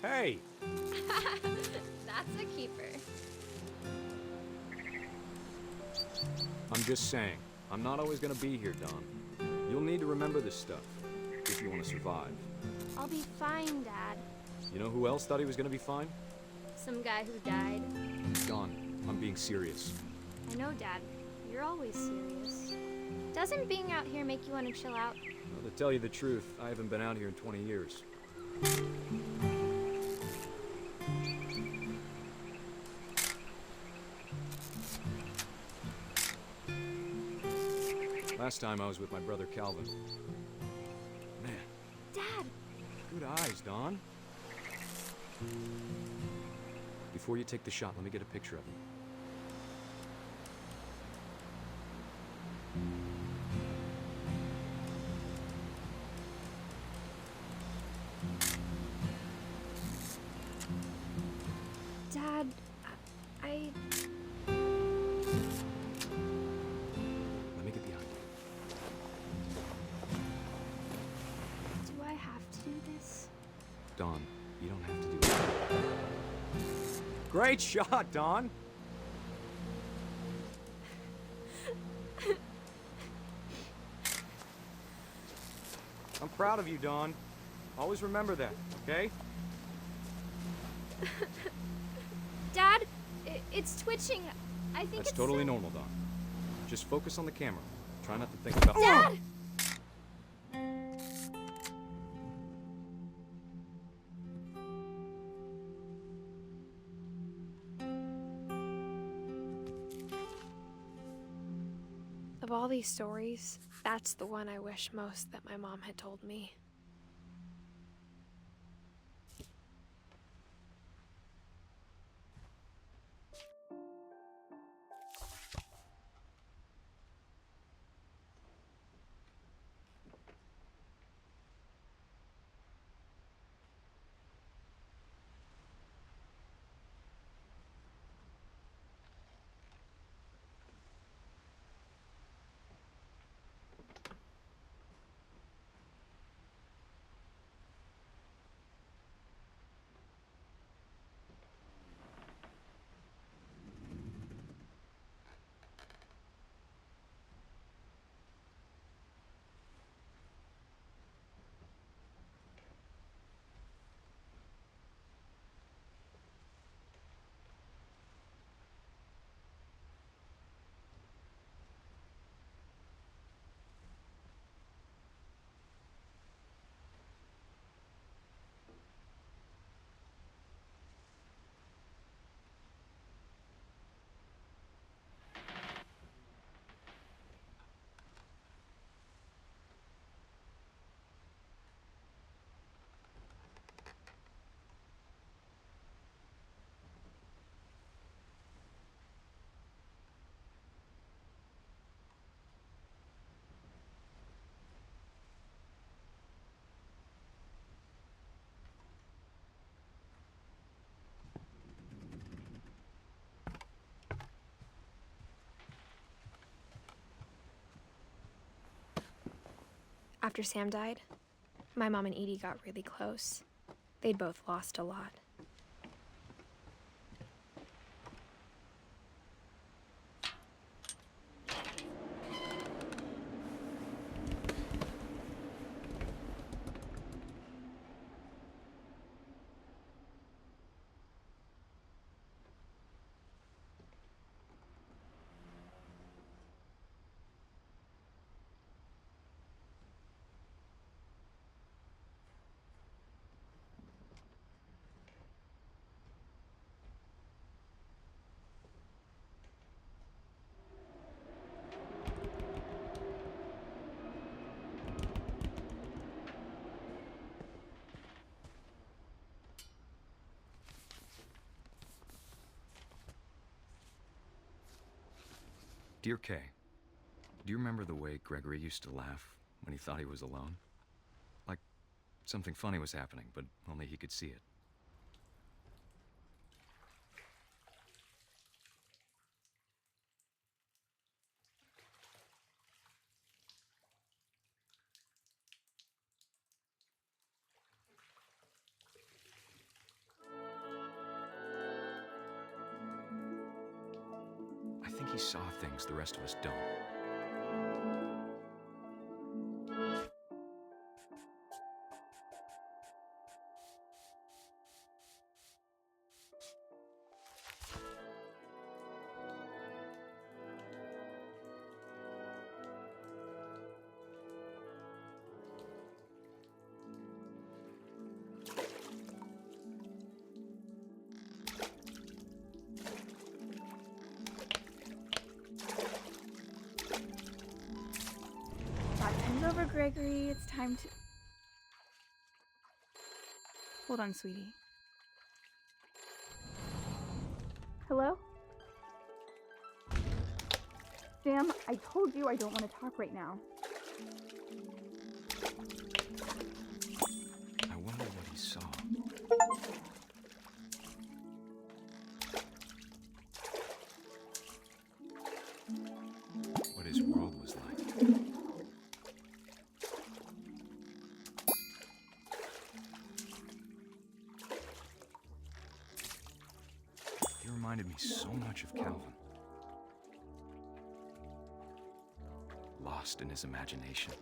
S9: Hey!
S10: That's a keeper.
S9: I'm just saying, I'm not always gonna be here, Dawn. You'll need to remember this stuff, if you want to survive.
S10: I'll be fine, Dad.
S9: You know who else thought he was gonna be fine?
S10: Some guy who died.
S9: Dawn, I'm being serious.
S10: I know, Dad. You're always serious. Doesn't being out here make you want to chill out?
S9: Well, to tell you the truth, I haven't been out here in 20 years. Last time I was with my brother Calvin. Man,
S10: Dad!
S9: good eyes, Dawn. Before you take the shot, let me get a picture of him. Great shot, Dawn. I'm proud of you, Dawn. Always remember that, okay?
S10: Dad, it's twitching. I think
S9: That's
S10: it's
S9: totally normal, Dawn. Just focus on the camera. Try not to think about—
S10: Dad!
S1: Of all these stories, that's the one I wish most that my mom had told me. After Sam died, my mom and Edie got really close. They'd both lost a lot.
S9: Dear Kay, do you remember the way Gregory used to laugh when he thought he was alone? Like something funny was happening, but only he could see it. I think he saw things the rest of us don't.
S11: Time's over, Gregory. It's time to... Hold on, sweetie. Hello? Sam, I told you I don't want to talk right now.
S9: I wonder what he saw. What his world was like. so much of Calvin. Lost in his imagination.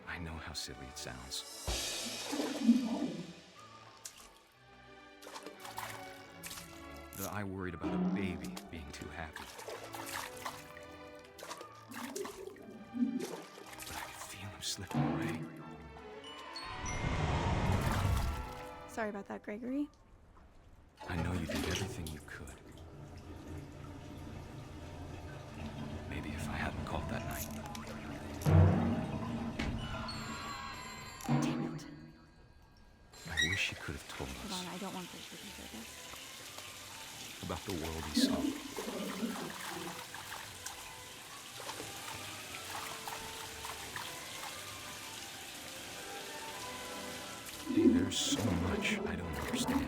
S9: I know how silly it sounds. That I worried about a baby being too happy. But I could feel him slipping away.
S11: Sorry about that, Gregory.
S9: I know you did everything you could. Maybe if I hadn't called that night.
S11: Damn it.
S9: I wish you could have told
S11: Hold
S9: us
S11: on, I don't want Grace to hear this.
S9: about the world he saw. Hey, there's so much I don't understand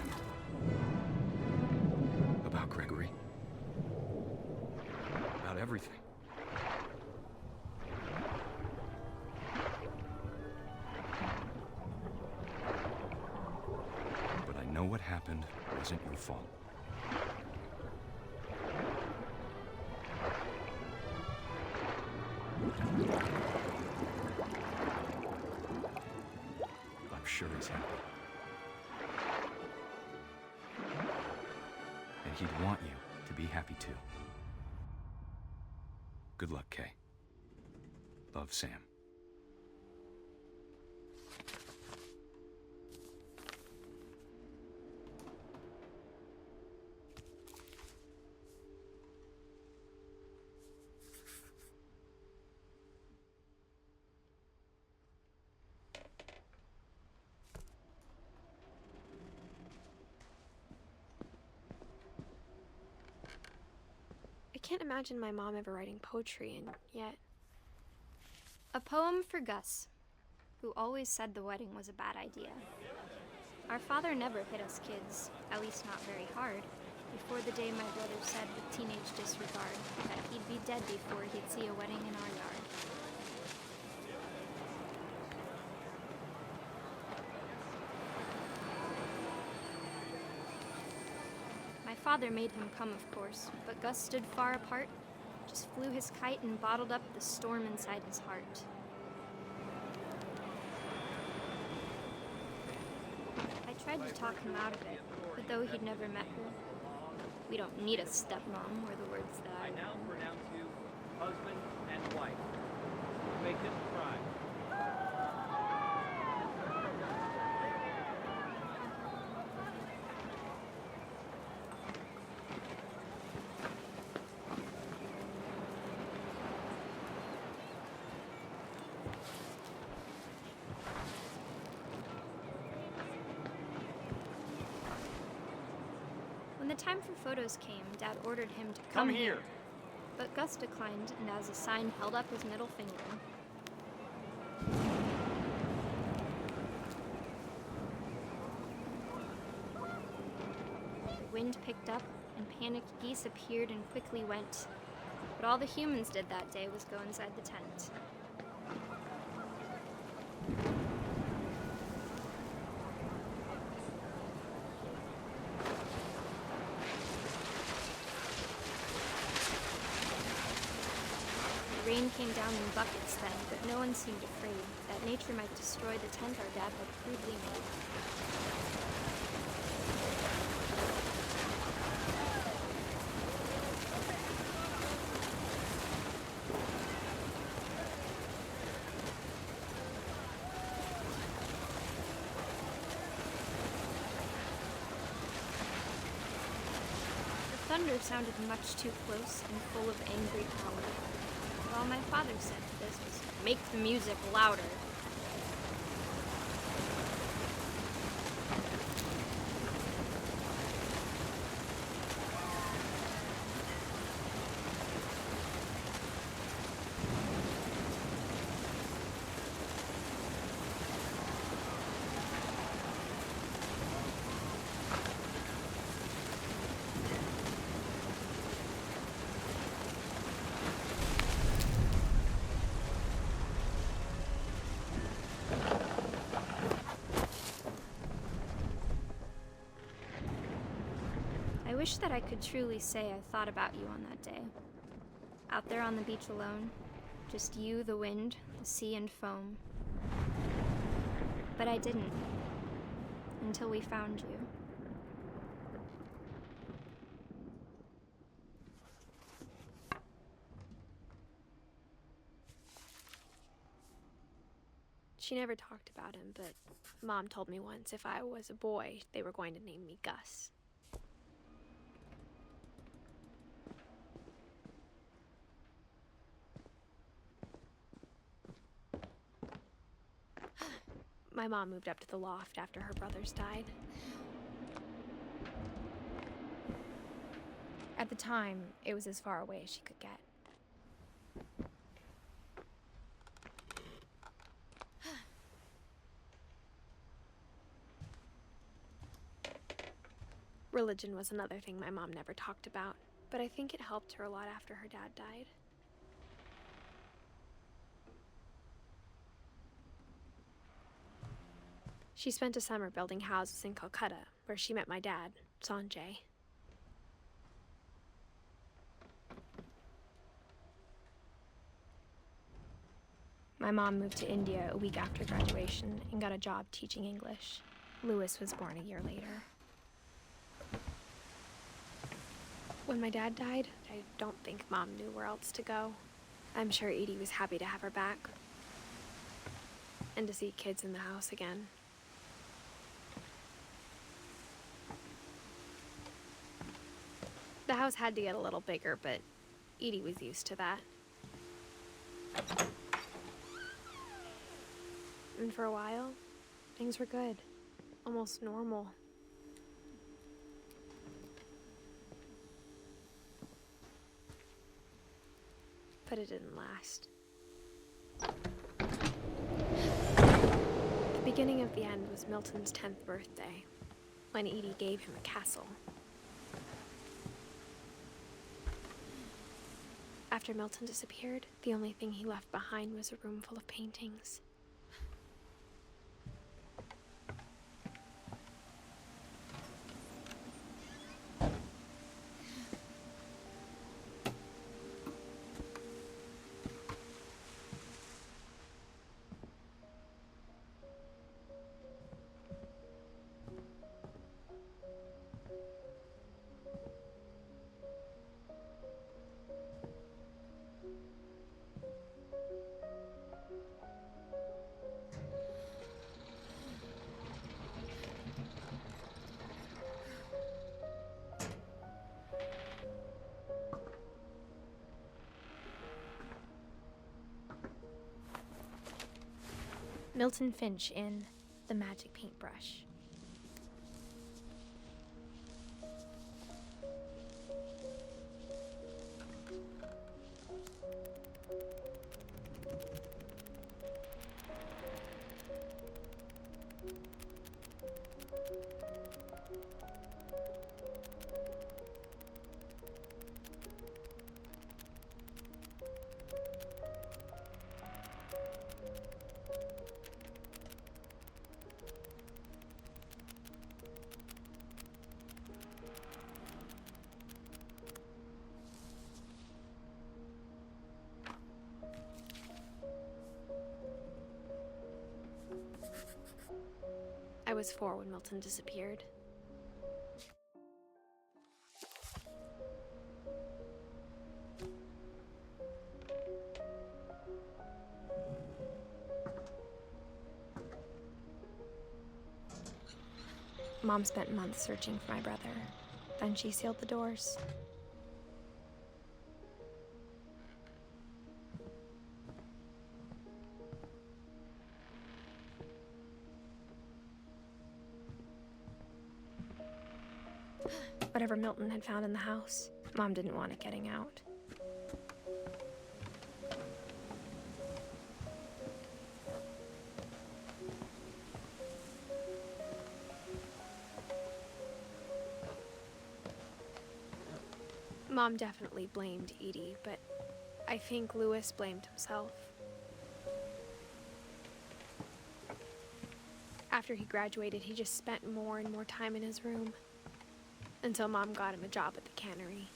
S9: about Gregory. About everything. But I know what happened wasn't your fault. I'm sure he's happy. And he'd want you to be happy too. Good luck, Kay. Love, Sam.
S1: I can't imagine my mom ever writing poetry, and yet...
S10: A poem for Gus, who always said the wedding was a bad idea. Our father never hit us kids, at least not very hard, before the day my brother said with teenage disregard that he'd be dead before he'd see a wedding in our yard. My father made him come, of course, but Gus stood far apart, just flew his kite and bottled up the storm inside his heart. I tried to talk him out of it, but though he'd never met her, we don't need a stepmom, were the words that I
S12: now
S10: learned.
S12: pronounce you husband and wife. Make them cry.
S10: When the time for photos came, Dad ordered him to
S12: Come here.
S10: But Gus declined, and as a sign held up his middle finger. The wind picked up, and panicked geese appeared and quickly went. But all the humans did that day was go inside the tent. The rain came down in buckets then, but no one seemed afraid that nature might destroy the tent our dad had crudely made. The thunder sounded much too close and full of angry power. All my father said to this was, "Make the music louder." wish that I could truly say I thought about you on that day. Out there on the beach alone, just you, the wind, the sea, and foam. But I didn't, until we found you.
S1: She never talked about him, but Mom told me once if I was a boy, they were going to name me Gus. My mom moved up to the loft after her brothers died. At the time, it was as far away as she could get. Religion was another thing my mom never talked about, but I think it helped her a lot after her dad died. She spent a summer building houses in Calcutta, where she met my dad, Sanjay. My mom moved to India a week after graduation and got a job teaching English. Louis was born a year later. When my dad died, I don't think Mom knew where else to go. I'm sure Edie was happy to have her back and to see kids in the house again. The house had to get a little bigger, but Edie was used to that. And for a while, things were good, almost normal. But it didn't last. The beginning of the end was Milton's 10th birthday, when Edie gave him a castle. After Milton disappeared, the only thing he left behind was a room full of paintings. Milton Finch in The Magic Paintbrush. I was 4 when Milton disappeared. Mom spent months searching for my brother. Then she sealed the doors. Whatever Milton had found in the house, Mom didn't want it getting out. Mom definitely blamed Edie, but I think Louis blamed himself. After he graduated, he just spent more and more time in his room. until Mom got him a job at the cannery.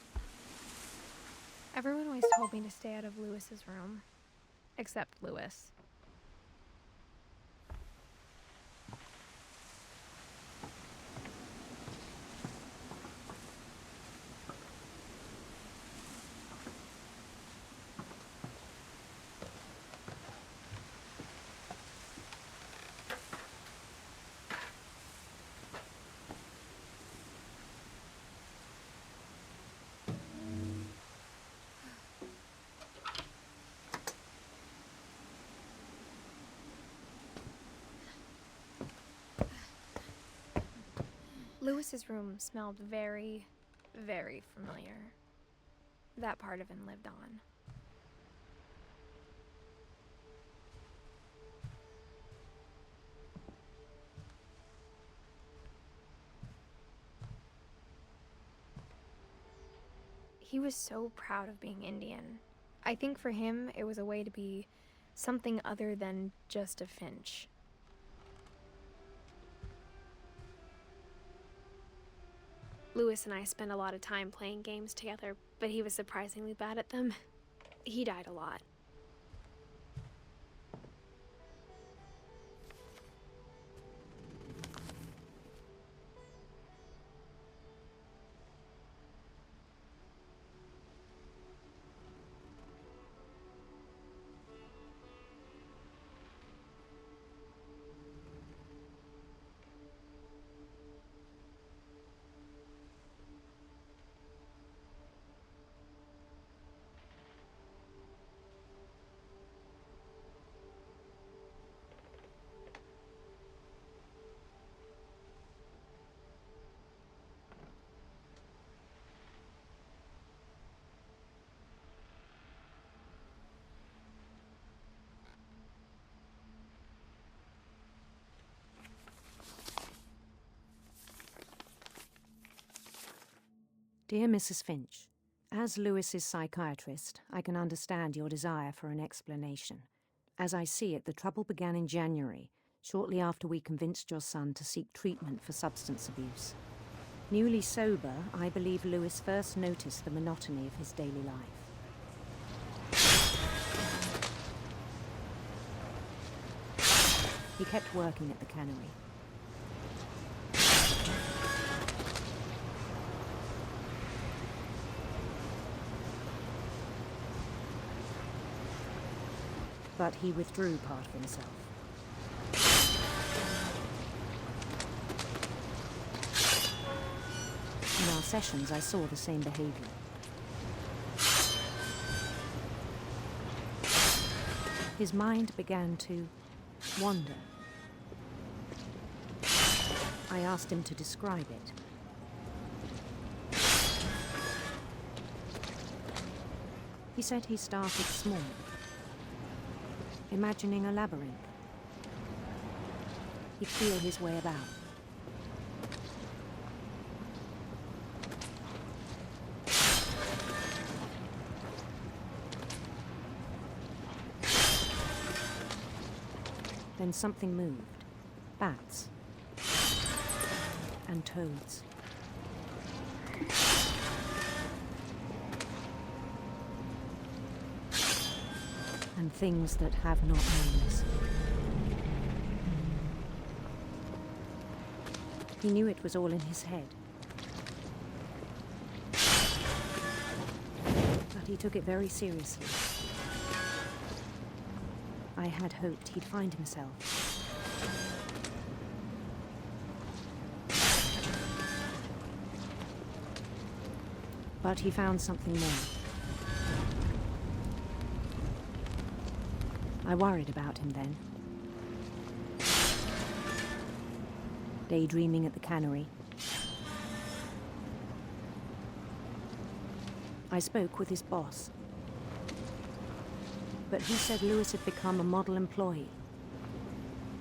S1: Everyone always told me to stay out of Lewis's room, except Lewis. Lewis's room smelled very, very familiar. That part of him lived on. He was so proud of being Indian. I think for him, it was a way to be something other than just a Finch. Lewis and I spent a lot of time playing games together, but he was surprisingly bad at them. He died a lot.
S13: Dear Mrs. Finch, as Lewis's psychiatrist, I can understand your desire for an explanation. As I see it, the trouble began in January, shortly after we convinced your son to seek treatment for substance abuse. Newly sober, I believe Lewis first noticed the monotony of his daily life. He kept working at the cannery. But he withdrew part of himself. In our sessions, I saw the same behavior. His mind began to wander. I asked him to describe it. He said he started small, imagining a labyrinth. He'd feel his way about. Then something moved. Bats. And toads. And things that have not names. He knew it was all in his head. But he took it very seriously. I had hoped he'd find himself. But he found something more. I worried about him then. Daydreaming at the cannery. I spoke with his boss. But he said Lewis had become a model employee.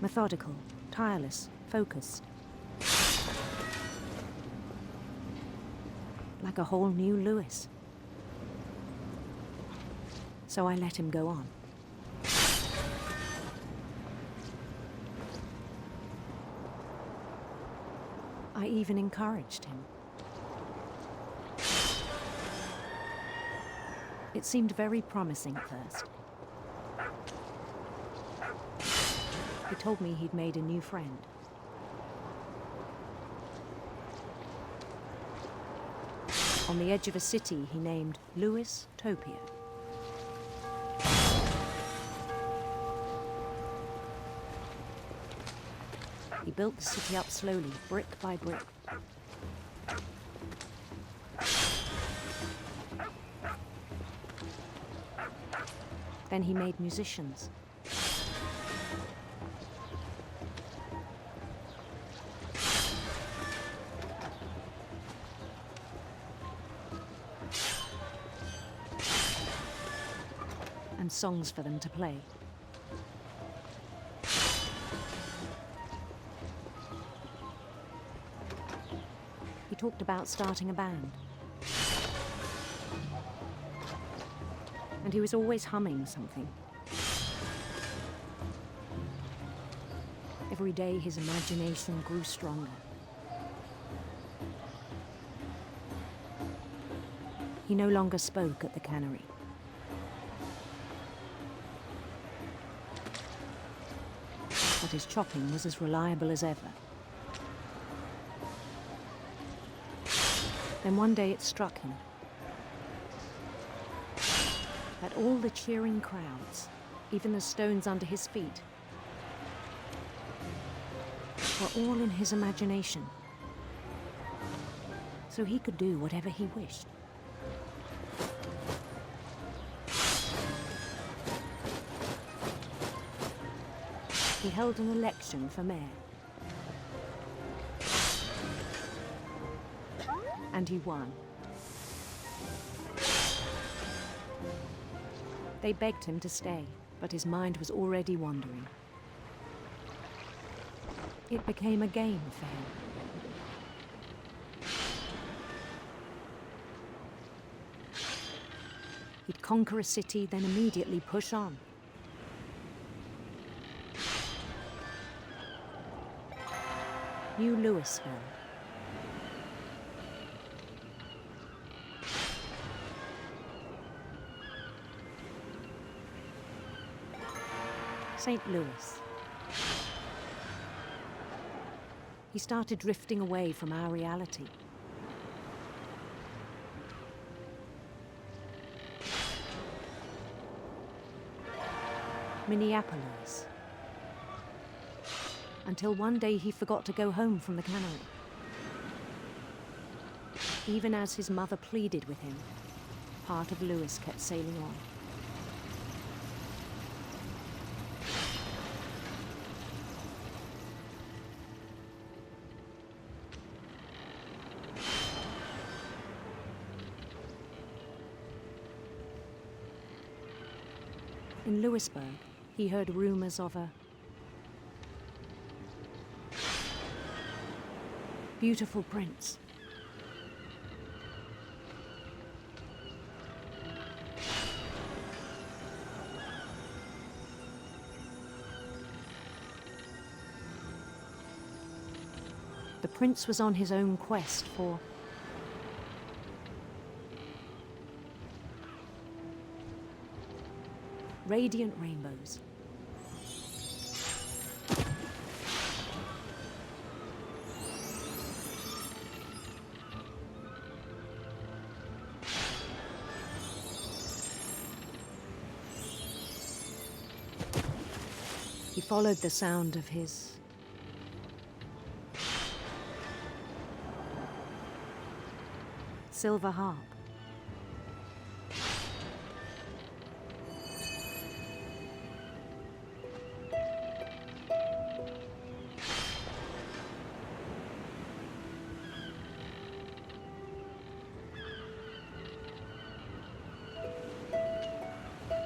S13: Methodical, tireless, focused. Like a whole new Lewis. So I let him go on. I even encouraged him. It seemed very promising at first. He told me he'd made a new friend. On the edge of a city he named Louis Topia. He built the city up slowly, brick by brick. Then he made musicians. And songs for them to play. He talked about starting a band. And he was always humming something. Every day his imagination grew stronger. He no longer spoke at the cannery. But his chopping was as reliable as ever. Then one day it struck him that all the cheering crowds, even the stones under his feet, were all in his imagination. So he could do whatever he wished. He held an election for mayor. And he won. They begged him to stay, but his mind was already wandering. It became a game for him. He'd conquer a city, then immediately push on. New Louisville. St. Louis. He started drifting away from our reality. Minneapolis. Until one day he forgot to go home from the cannery. Even as his mother pleaded with him, part of Louis kept sailing on. In Louisburg, he heard rumors of a beautiful prince. The prince was on his own quest for radiant rainbows. He followed the sound of his silver harp.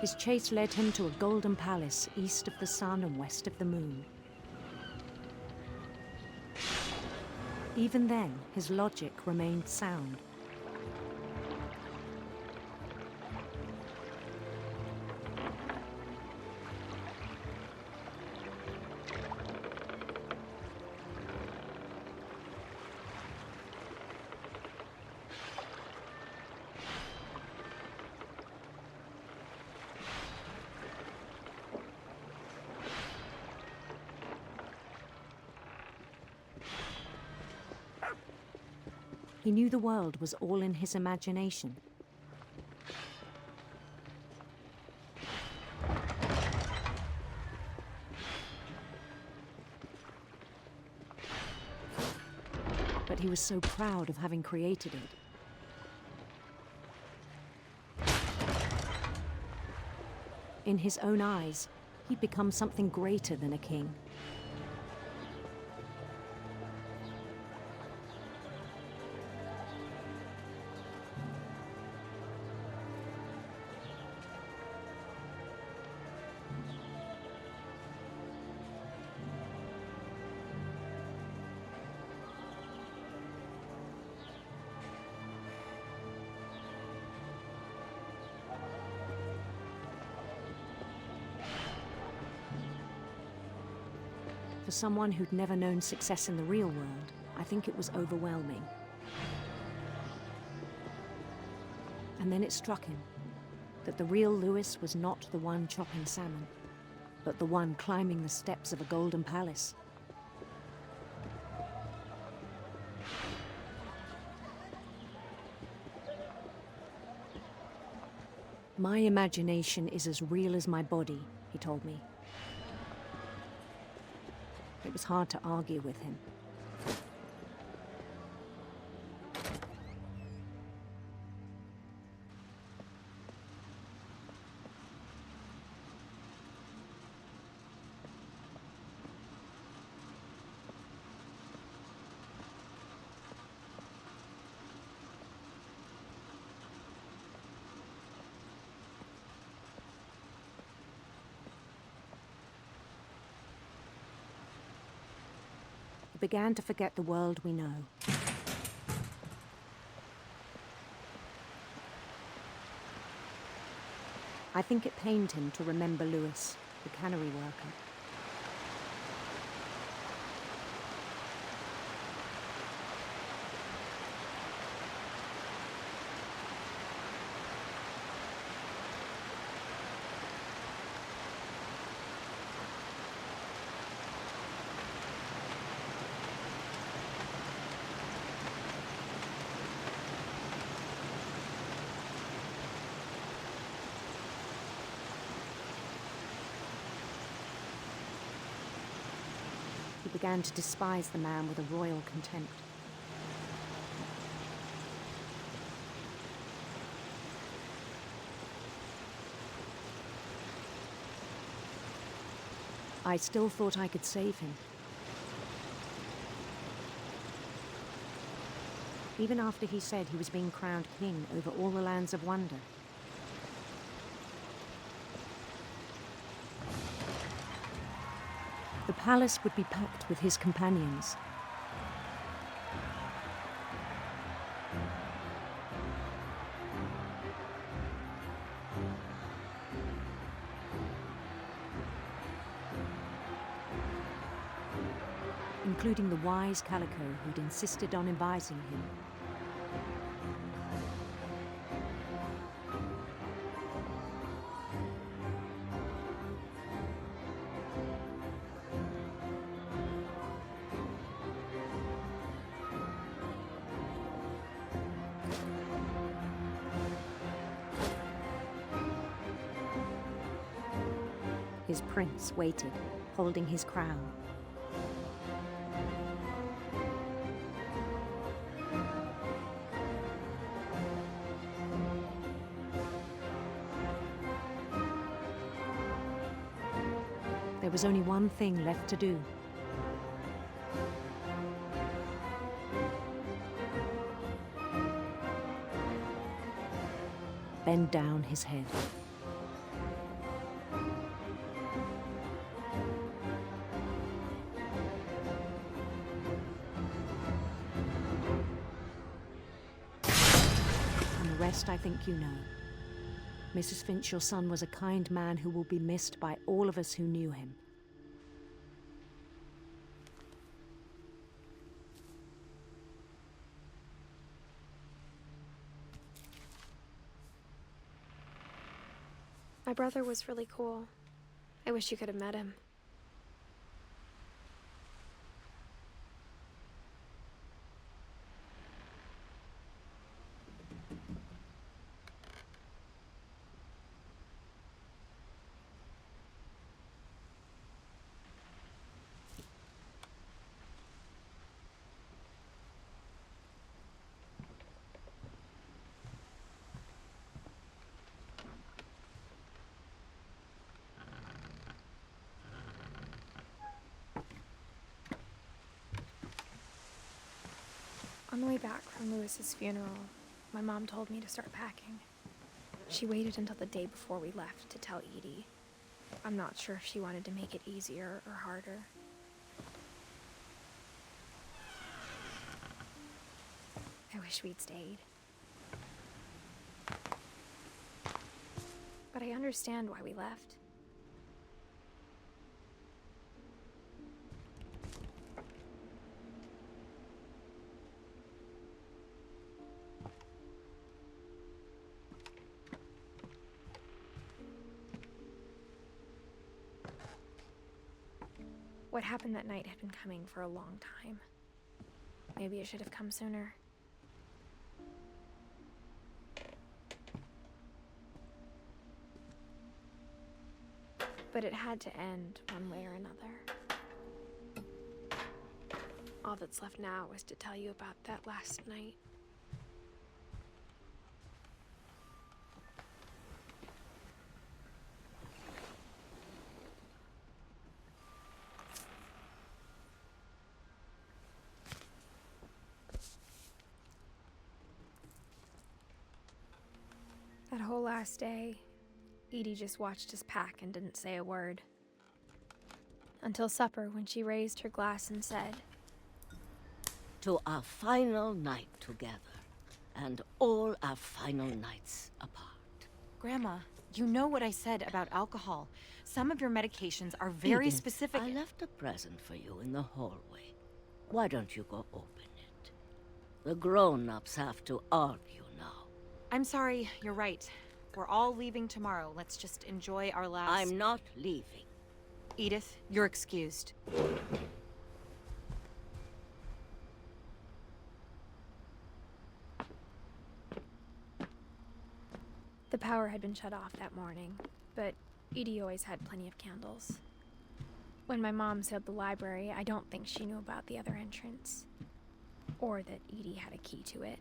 S13: His chase led him to a golden palace east of the sun and west of the moon. Even then, his logic remained sound. He knew the world was all in his imagination. But he was so proud of having created it. In his own eyes, he'd become something greater than a king. For someone who'd never known success in the real world, I think it was overwhelming. And then it struck him that the real Lewis was not the one chopping salmon, but the one climbing the steps of a golden palace. My imagination is as real as my body, he told me. It was hard to argue with him. He began to forget the world we know. I think it pained him to remember Lewis, the cannery worker. He began to despise the man with a royal contempt. I still thought I could save him. Even after he said he was being crowned king over all the lands of wonder. The palace would be packed with his companions. Including the wise Calico who'd insisted on advising him. His prince waited, holding his crown. There was only one thing left to do. Bend down his head. And the rest I think you know. Mrs. Finch, your son was a kind man who will be missed by all of us who knew him.
S1: My brother was really cool. I wish you could have met him. On the way back from Lewis's funeral, my mom told me to start packing. She waited until the day before we left to tell Edie. I'm not sure if she wanted to make it easier or harder. I wish we'd stayed. But I understand why we left. What happened that night had been coming for a long time. Maybe it should have come sooner. But it had to end one way or another. All that's left now is to tell you about that last night. That whole last day, Edie just watched us pack and didn't say a word. Until supper, when she raised her glass and said,
S14: "To our final night together, and all our final nights apart."
S15: Grandma, you know what I said about alcohol. Some of your medications are very
S14: Edith,
S15: specific.
S14: I left a present for you in the hallway. Why don't you go open it? The grown-ups have to argue now.
S15: I'm sorry, you're right. We're all leaving tomorrow. Let's just enjoy our last...
S14: I'm not leaving.
S15: Edith, you're excused.
S1: The power had been shut off that morning, but Edie always had plenty of candles. When my mom sealed the library, I don't think she knew about the other entrance, or that Edie had a key to it.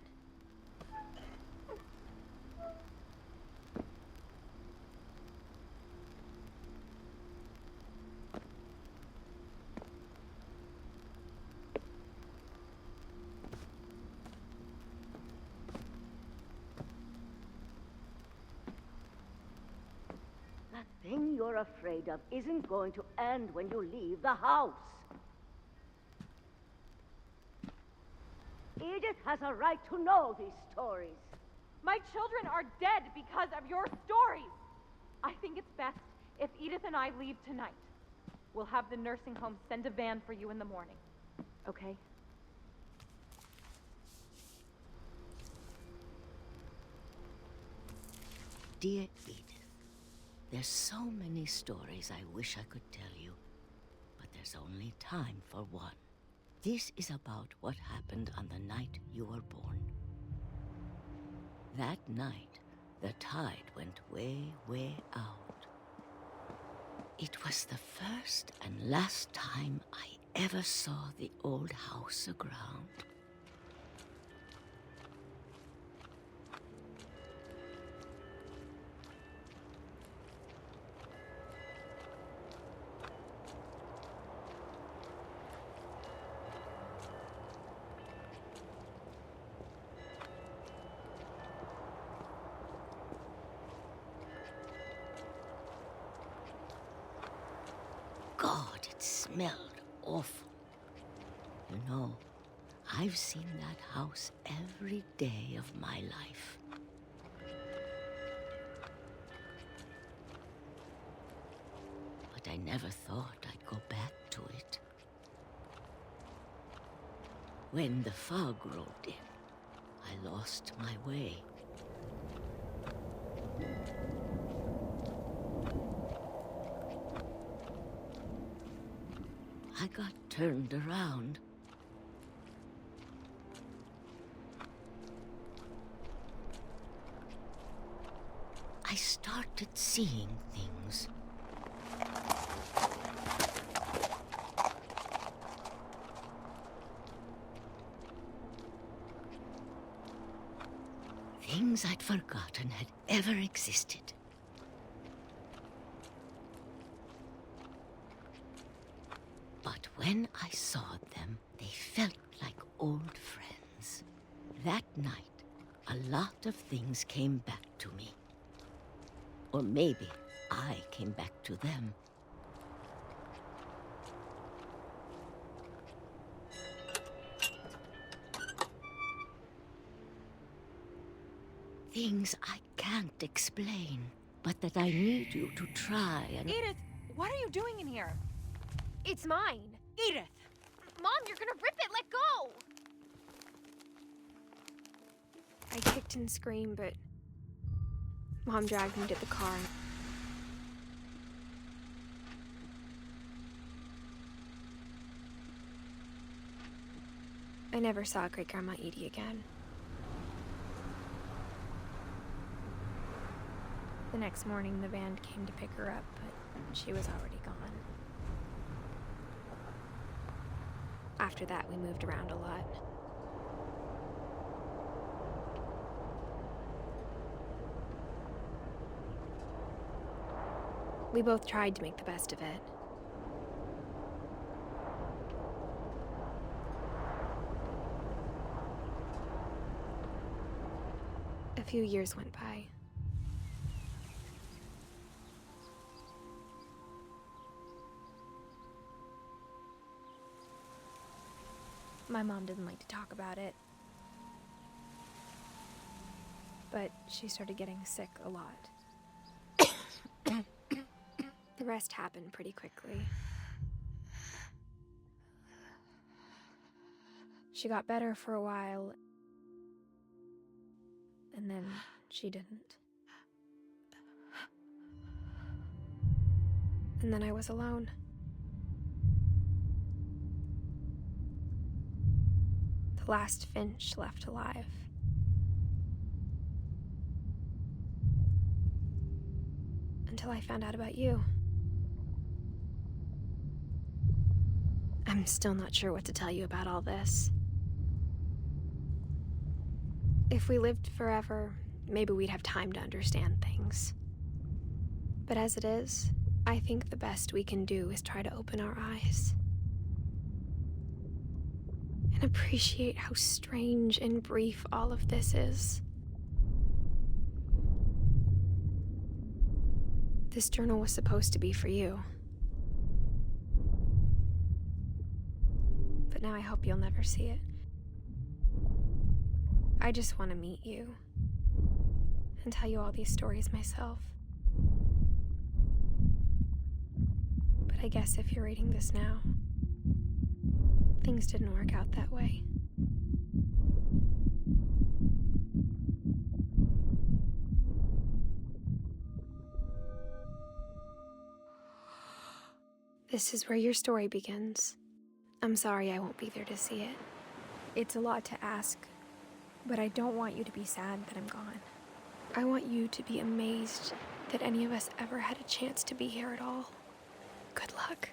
S14: The thing you're afraid of isn't going to end when you leave the house. Edith has a right to know these stories.
S11: My children are dead because of your stories. I think it's best if Edith and I leave tonight. We'll have the nursing home send a van for you in the morning. Okay?
S14: Dear Edith, there's so many stories I wish I could tell you, but there's only time for one. This is about what happened on the night you were born. That night, the tide went way, way out. It was the first and last time I ever saw the old house aground. God, it smelled awful. You know, I've seen that house every day of my life. But I never thought I'd go back to it. When the fog rolled in, I lost my way. I got turned around. I started seeing things. Things I'd forgotten had ever existed. But when I saw them, they felt like old friends. That night, a lot of things came back to me. Or maybe I came back to them. Things I can't explain, but that I need you to try and...
S15: Edith, what are you doing in here?
S1: It's mine.
S15: Edith!
S1: Mom, you're gonna rip it! Let go! I kicked and screamed, but Mom dragged me to the car. I never saw Great-Grandma Edie again. The next morning, the band came to pick her up, but she was already gone. After that, we moved around a lot. We both tried to make the best of it. A few years went by. My mom didn't like to talk about it, but she started getting sick a lot. The rest happened pretty quickly. She got better for a while, and then she didn't. And then I was alone. The last Finch left alive. Until I found out about you. I'm still not sure what to tell you about all this. If we lived forever, maybe we'd have time to understand things. But as it is, I think the best we can do is try to open our eyes. And appreciate how strange and brief all of this is. This journal was supposed to be for you. But now I hope you'll never see it. I just want to meet you and tell you all these stories myself. But I guess if you're reading this now, things didn't work out that way. This is where your story begins. I'm sorry I won't be there to see it. It's a lot to ask, but I don't want you to be sad that I'm gone. I want you to be amazed that any of us ever had a chance to be here at all. Good luck.